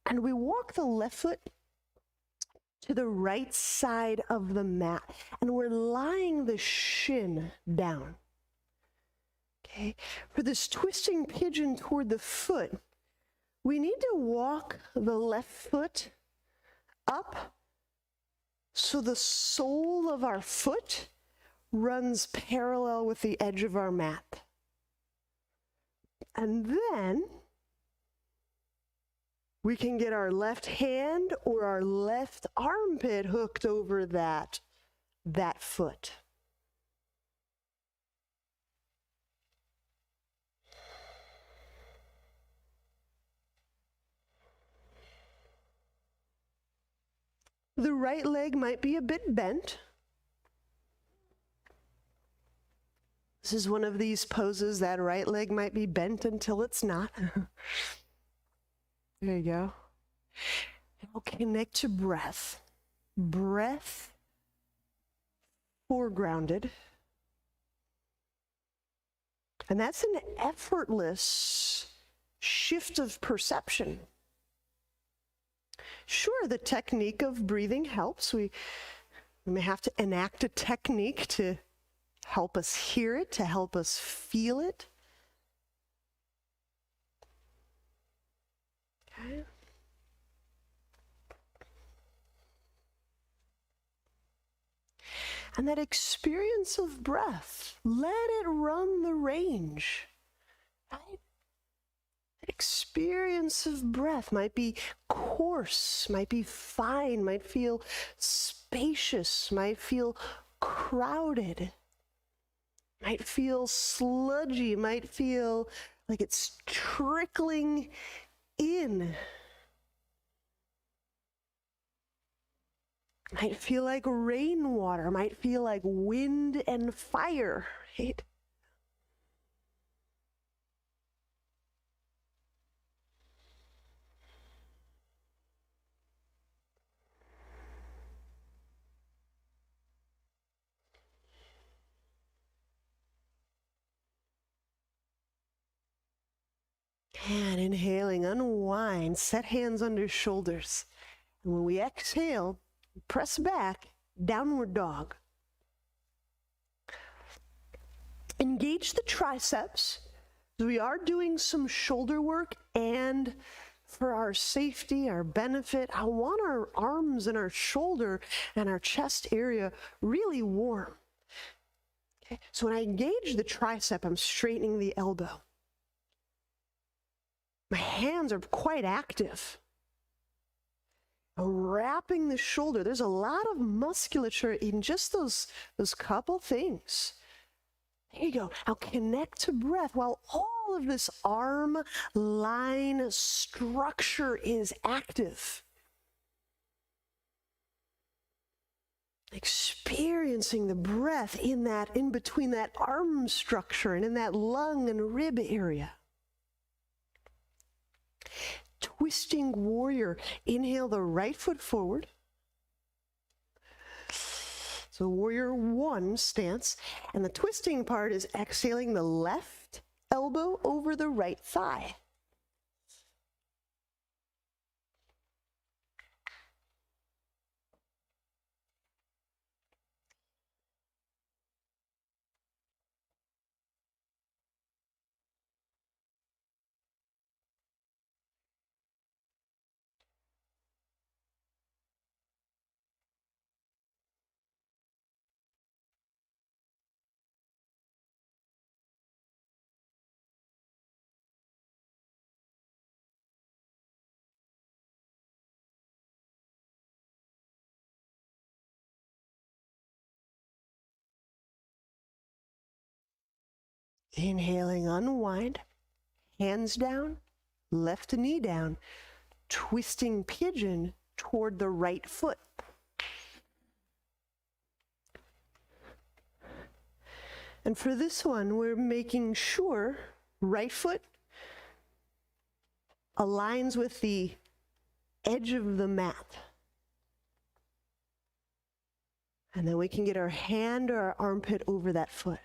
and we walk the left foot to the right side of the mat, and we're lying the shin down. Okay, for this twisting pigeon toward the foot, we need to walk the left foot up so the sole of our foot runs parallel with the edge of our mat. And then we can get our left hand or our left armpit hooked over that foot. The right leg might be a bit bent. This is one of these poses that right leg might be bent until it's not. There you go. Now connect to breath. Breath foregrounded. And that's an effortless shift of perception. Sure, the technique of breathing helps. We may have to enact a technique to help us hear it, to help us feel it. Okay. And that experience of breath, let it run the range. Right? That experience of breath might be coarse, might be fine, might feel spacious, might feel crowded, might feel sludgy, might feel like it's trickling in. Might feel like rainwater, might feel like wind and fire, right? And inhaling, unwind, set hands under shoulders. And when we exhale, press back, downward dog. Engage the triceps. We are doing some shoulder work, and for our safety, our benefit, I want our arms and our shoulder and our chest area really warm. Okay? So when I engage the tricep, I'm straightening the elbow. My hands are quite active. Wrapping the shoulder. There's a lot of musculature in just those couple things. There you go. Now connect to breath while all of this arm line structure is active. Experiencing the breath in between that arm structure and in that lung and rib area. Twisting warrior. Inhale the right foot forward. So warrior one stance. And the twisting part is exhaling the left elbow over the right thigh. Inhaling, unwind, hands down, left knee down, twisting pigeon toward the right foot. And for this one, we're making sure right foot aligns with the edge of the mat. And then we can get our hand or our armpit over that foot.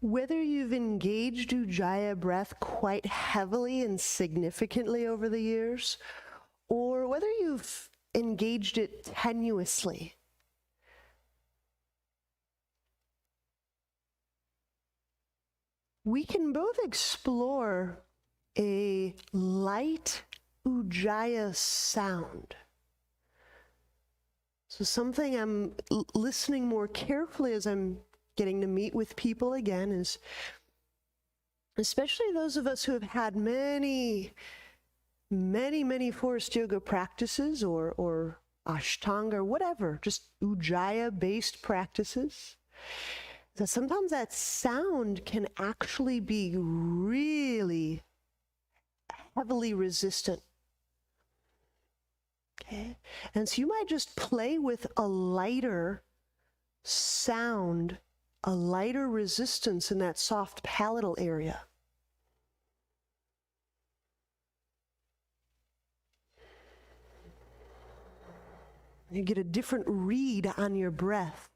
Whether you've engaged Ujjayi breath quite heavily and significantly over the years, or whether you've engaged it tenuously, we can both explore a light Ujjayi sound. So something I'm listening more carefully as I'm getting to meet with people again is, especially those of us who have had many Forrest yoga practices or Ashtanga or whatever, just Ujjayi-based practices, that sometimes that sound can actually be really heavily resistant. Okay? And so you might just play with a lighter sound, a lighter resistance in that soft palatal area. You get a different read on your breath.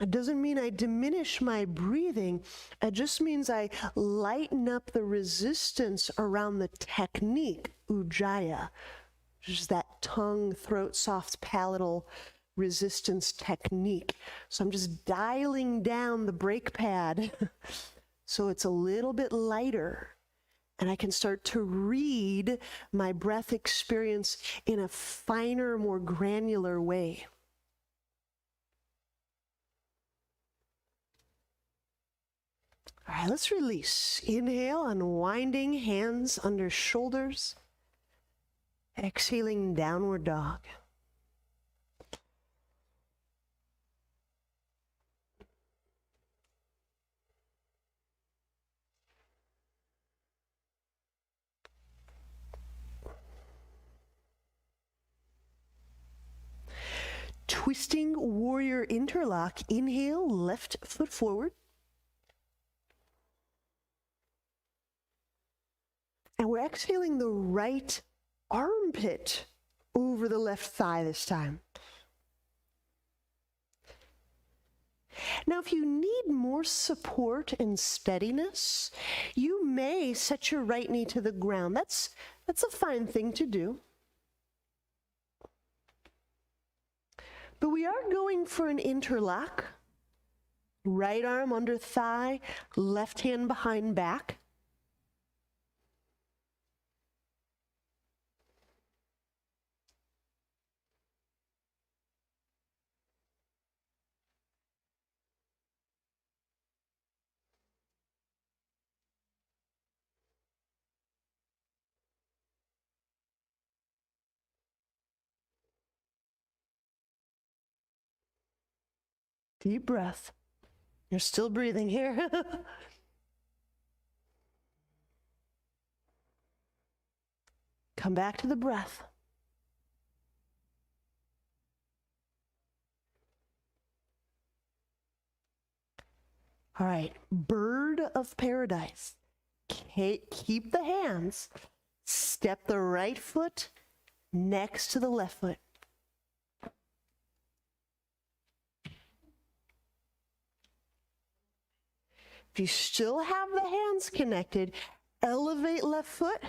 It doesn't mean I diminish my breathing. It just means I lighten up the resistance around the technique, Ujjayi, which is that tongue, throat, soft palatal resistance technique. So I'm just dialing down the brake pad so it's a little bit lighter, and I can start to read my breath experience in a finer, more granular way. All right, let's release. Inhale, unwinding hands under shoulders. Exhaling, downward dog. Twisting warrior interlock. Inhale, left foot forward. And we're exhaling the right armpit over the left thigh this time. Now, if you need more support and steadiness, you may set your right knee to the ground. That's a fine thing to do. But we are going for an interlock. Right arm under thigh, left hand behind back. Deep breath. You're still breathing here. Come back to the breath. All right, bird of paradise. Keep the hands. Step the right foot next to the left foot. If you still have the hands connected, elevate left foot,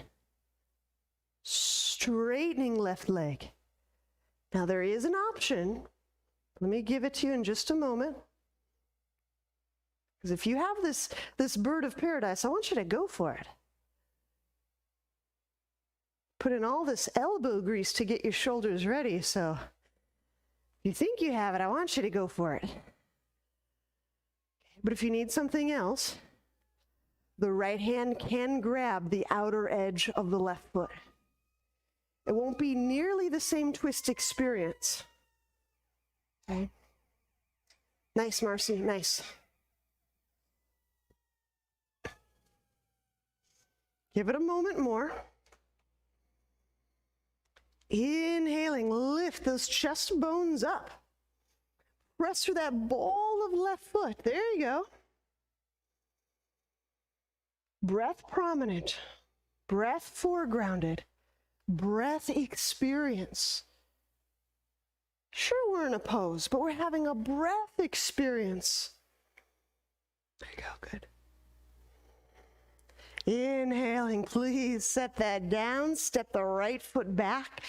straightening left leg. Now there is an option. Let me give it to you in just a moment. Because if you have this bird of paradise, I want you to go for it. Put in all this elbow grease to get your shoulders ready, so if you think you have it, I want you to go for it. But if you need something else, the right hand can grab the outer edge of the left foot. It won't be nearly the same twist experience. Okay. Nice, Marcy, nice. Give it a moment more. Inhaling, lift those chest bones up. Press through that ball of left foot. There you go. Breath prominent. Breath foregrounded. Breath experience. Sure, we're in a pose, but we're having a breath experience. There you go, good. Inhaling, please set that down. Step the right foot back.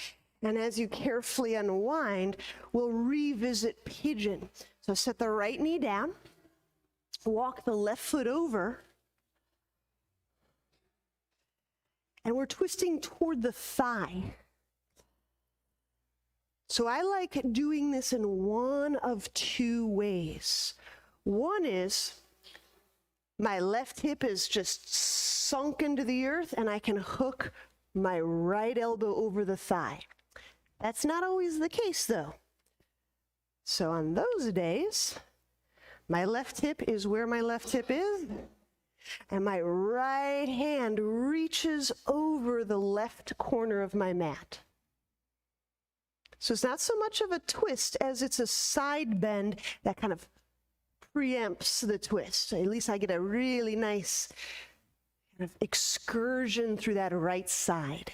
And as you carefully unwind, we'll revisit pigeon. So set the right knee down, walk the left foot over, and we're twisting toward the thigh. So I like doing this in one of two ways. One is my left hip is just sunk into the earth and I can hook my right elbow over the thigh. That's not always the case though. So on those days, my left hip is where my left hip is, and my right hand reaches over the left corner of my mat. So it's not so much of a twist as it's a side bend that kind of preempts the twist. At least I get a really nice kind of excursion through that right side.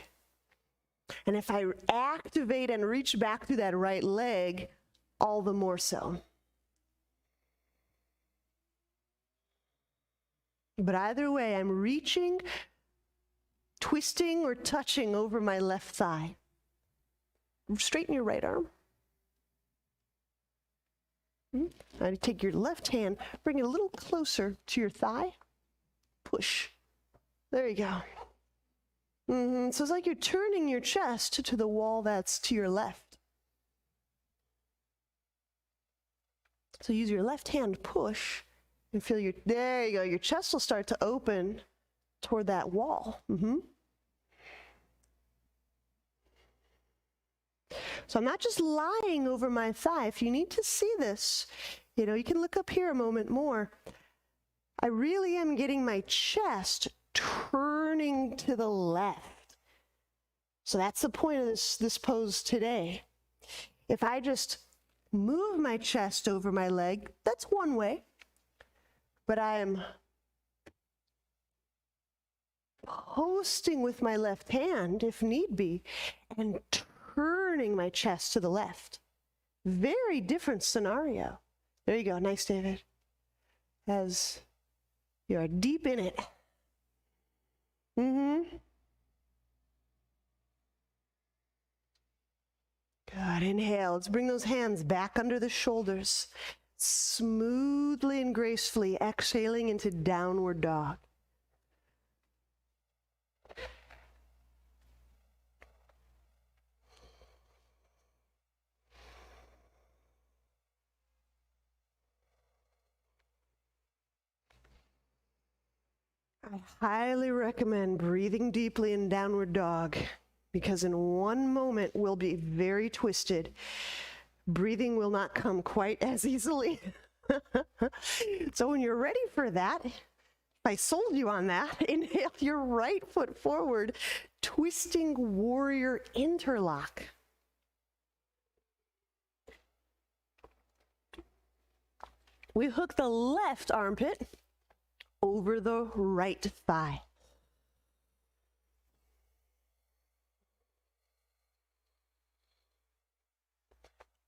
And if I activate and reach back through that right leg, all the more so. But either way, I'm reaching, twisting, or touching over my left thigh. Straighten your right arm. Now you take your left hand, bring it a little closer to your thigh. Push. There you go. So it's like you're turning your chest to the wall that's to your left. So use your left hand, push, and feel your, there you go, your chest will start to open toward that wall. So I'm not just lying over my thigh. If you need to see this, you know, you can look up here a moment more. I really am getting my chest turning to the left. So that's the point of this pose today. If I just move my chest over my leg, that's one way. But I am posting with my left hand, if need be, and turning my chest to the left. Very different scenario. There you go. Nice, David. As you are deep in it. Good. Inhale. Let's bring those hands back under the shoulders. Smoothly and gracefully exhaling into downward dog. I highly recommend breathing deeply in downward dog, because in one moment we'll be very twisted. Breathing will not come quite as easily. So when you're ready for that, if I sold you on that, inhale your right foot forward, twisting warrior interlock. We hook the left armpit over the right thigh.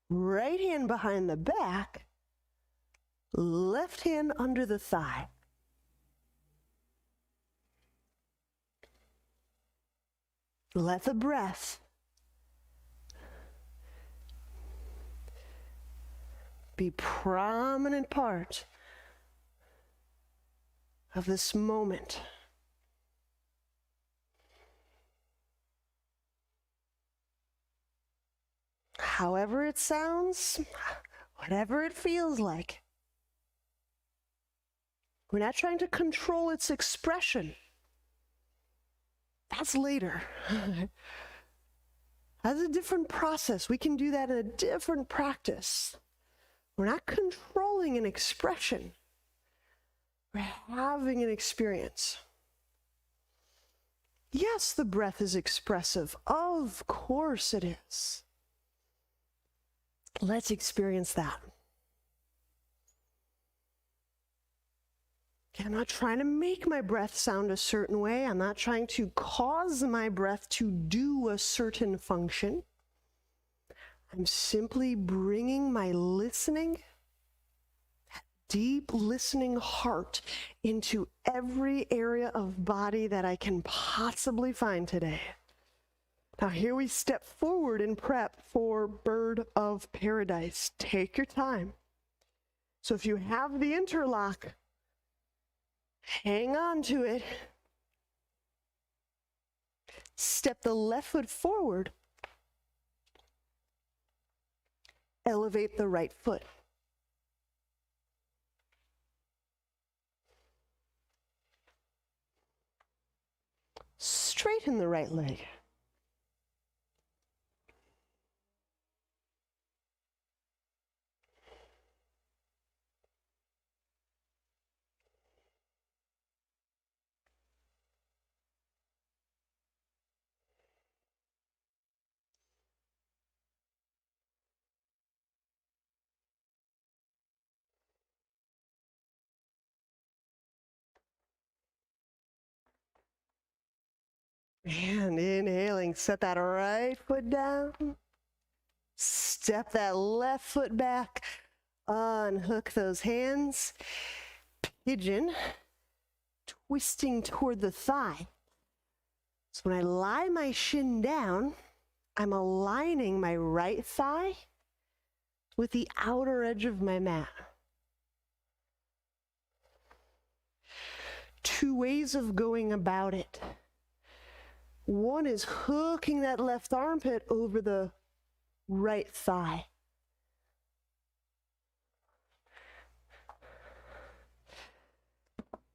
Right hand behind the back, left hand under the thigh. Let the breath be prominent part of this moment. However it sounds, whatever it feels like. We're not trying to control its expression. That's later. That's a different process. We can do that in a different practice. We're not controlling an expression. We're having an experience. Yes, the breath is expressive. Of course it is. Let's experience that. I'm not trying to make my breath sound a certain way. I'm not trying to cause my breath to do a certain function. I'm simply bringing my listening, that deep listening heart, into every area of body that I can possibly find today. Now here we step forward in prep for bird of paradise. Take your time. So if you have the interlock, hang on to it. Step the left foot forward. Elevate the right foot. Straighten the right leg. And inhaling, set that right foot down. Step that left foot back. Unhook those hands. Pigeon, twisting toward the thigh. So when I lie my shin down, I'm aligning my right thigh with the outer edge of my mat. Two ways of going about it. One is hooking that left armpit over the right thigh.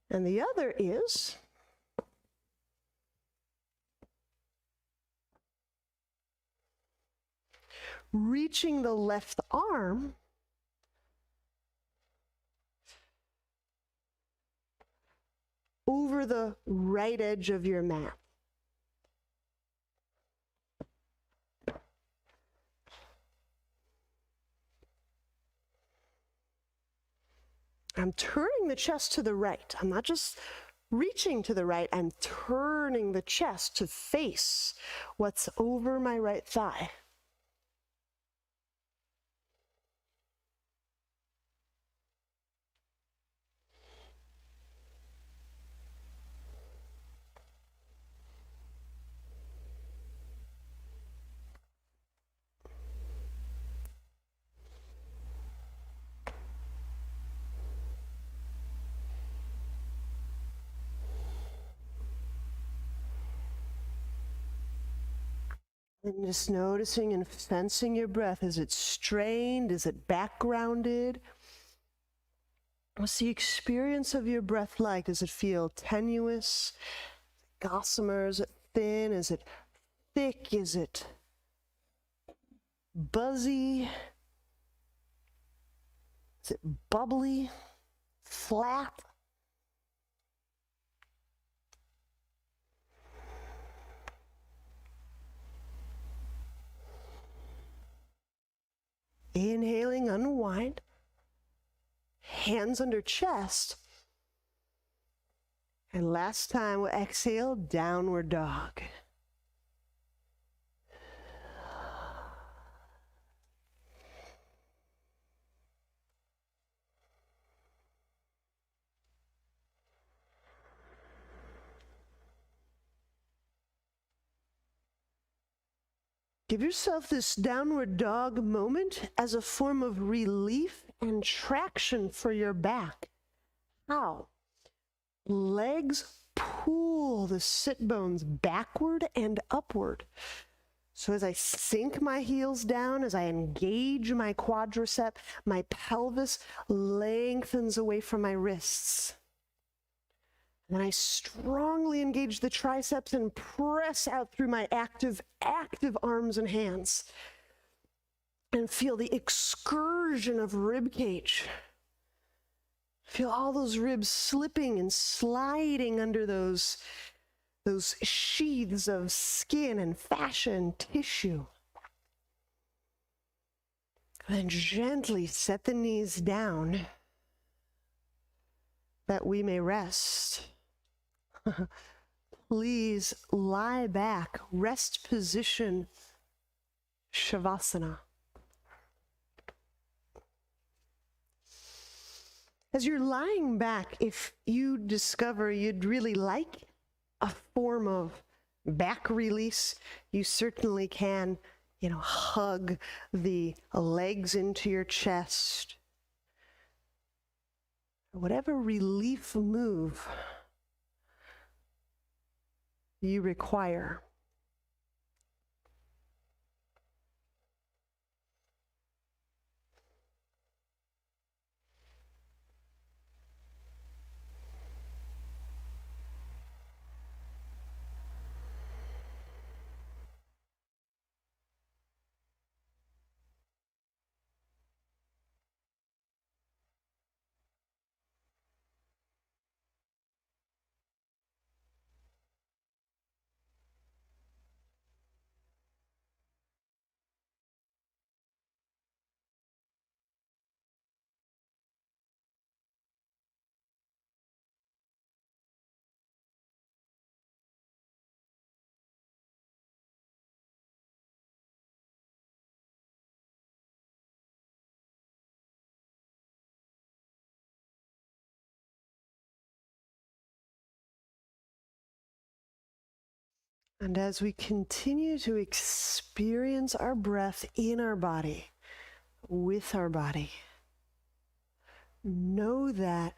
And the other is reaching the left arm over the right edge of your mat. I'm turning the chest to the right. I'm not just reaching to the right, I'm turning the chest to face what's over my right thigh. And just noticing and sensing your breath. Is it strained? Is it backgrounded? What's the experience of your breath like? Does it feel tenuous, gossamer? Is it thin? Is it thick? Is it buzzy? Is it bubbly? Flat? Inhaling, unwind. Hands under chest. And last time we'll exhale, downward dog. Give yourself this downward dog moment as a form of relief and traction for your back. How? Legs pull the sit bones backward and upward. So as I sink my heels down, as I engage my quadricep, my pelvis lengthens away from my wrists. And then I strongly engage the triceps and press out through my active arms and hands. And feel the excursion of rib cage. Feel all those ribs slipping and sliding under those sheaths of skin and fascia and tissue. Then gently set the knees down that we may rest. Please lie back, rest position, Shavasana. As you're lying back, if you discover you'd really like a form of back release, you certainly can, hug the legs into your chest. Whatever relief move you require. And as we continue to experience our breath in our body, with our body, know that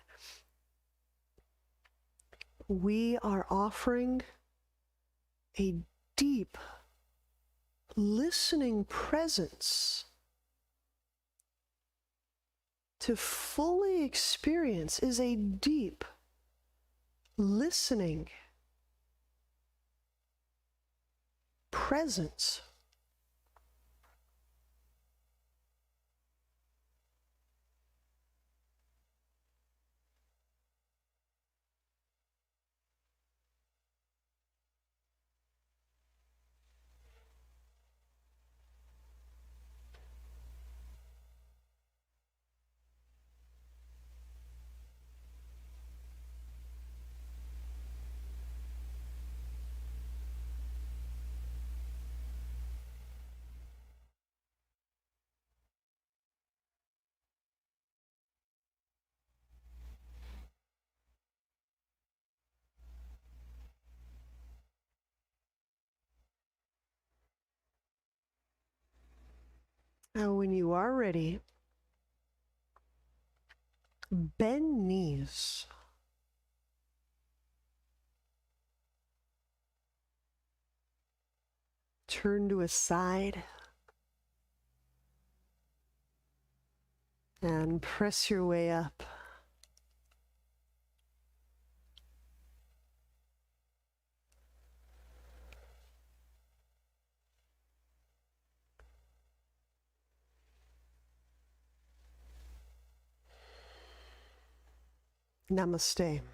we are offering a deep listening presence to fully experience is a deep listening presence. Now, when you are ready, bend knees. Turn to a side and press your way up. Namaste.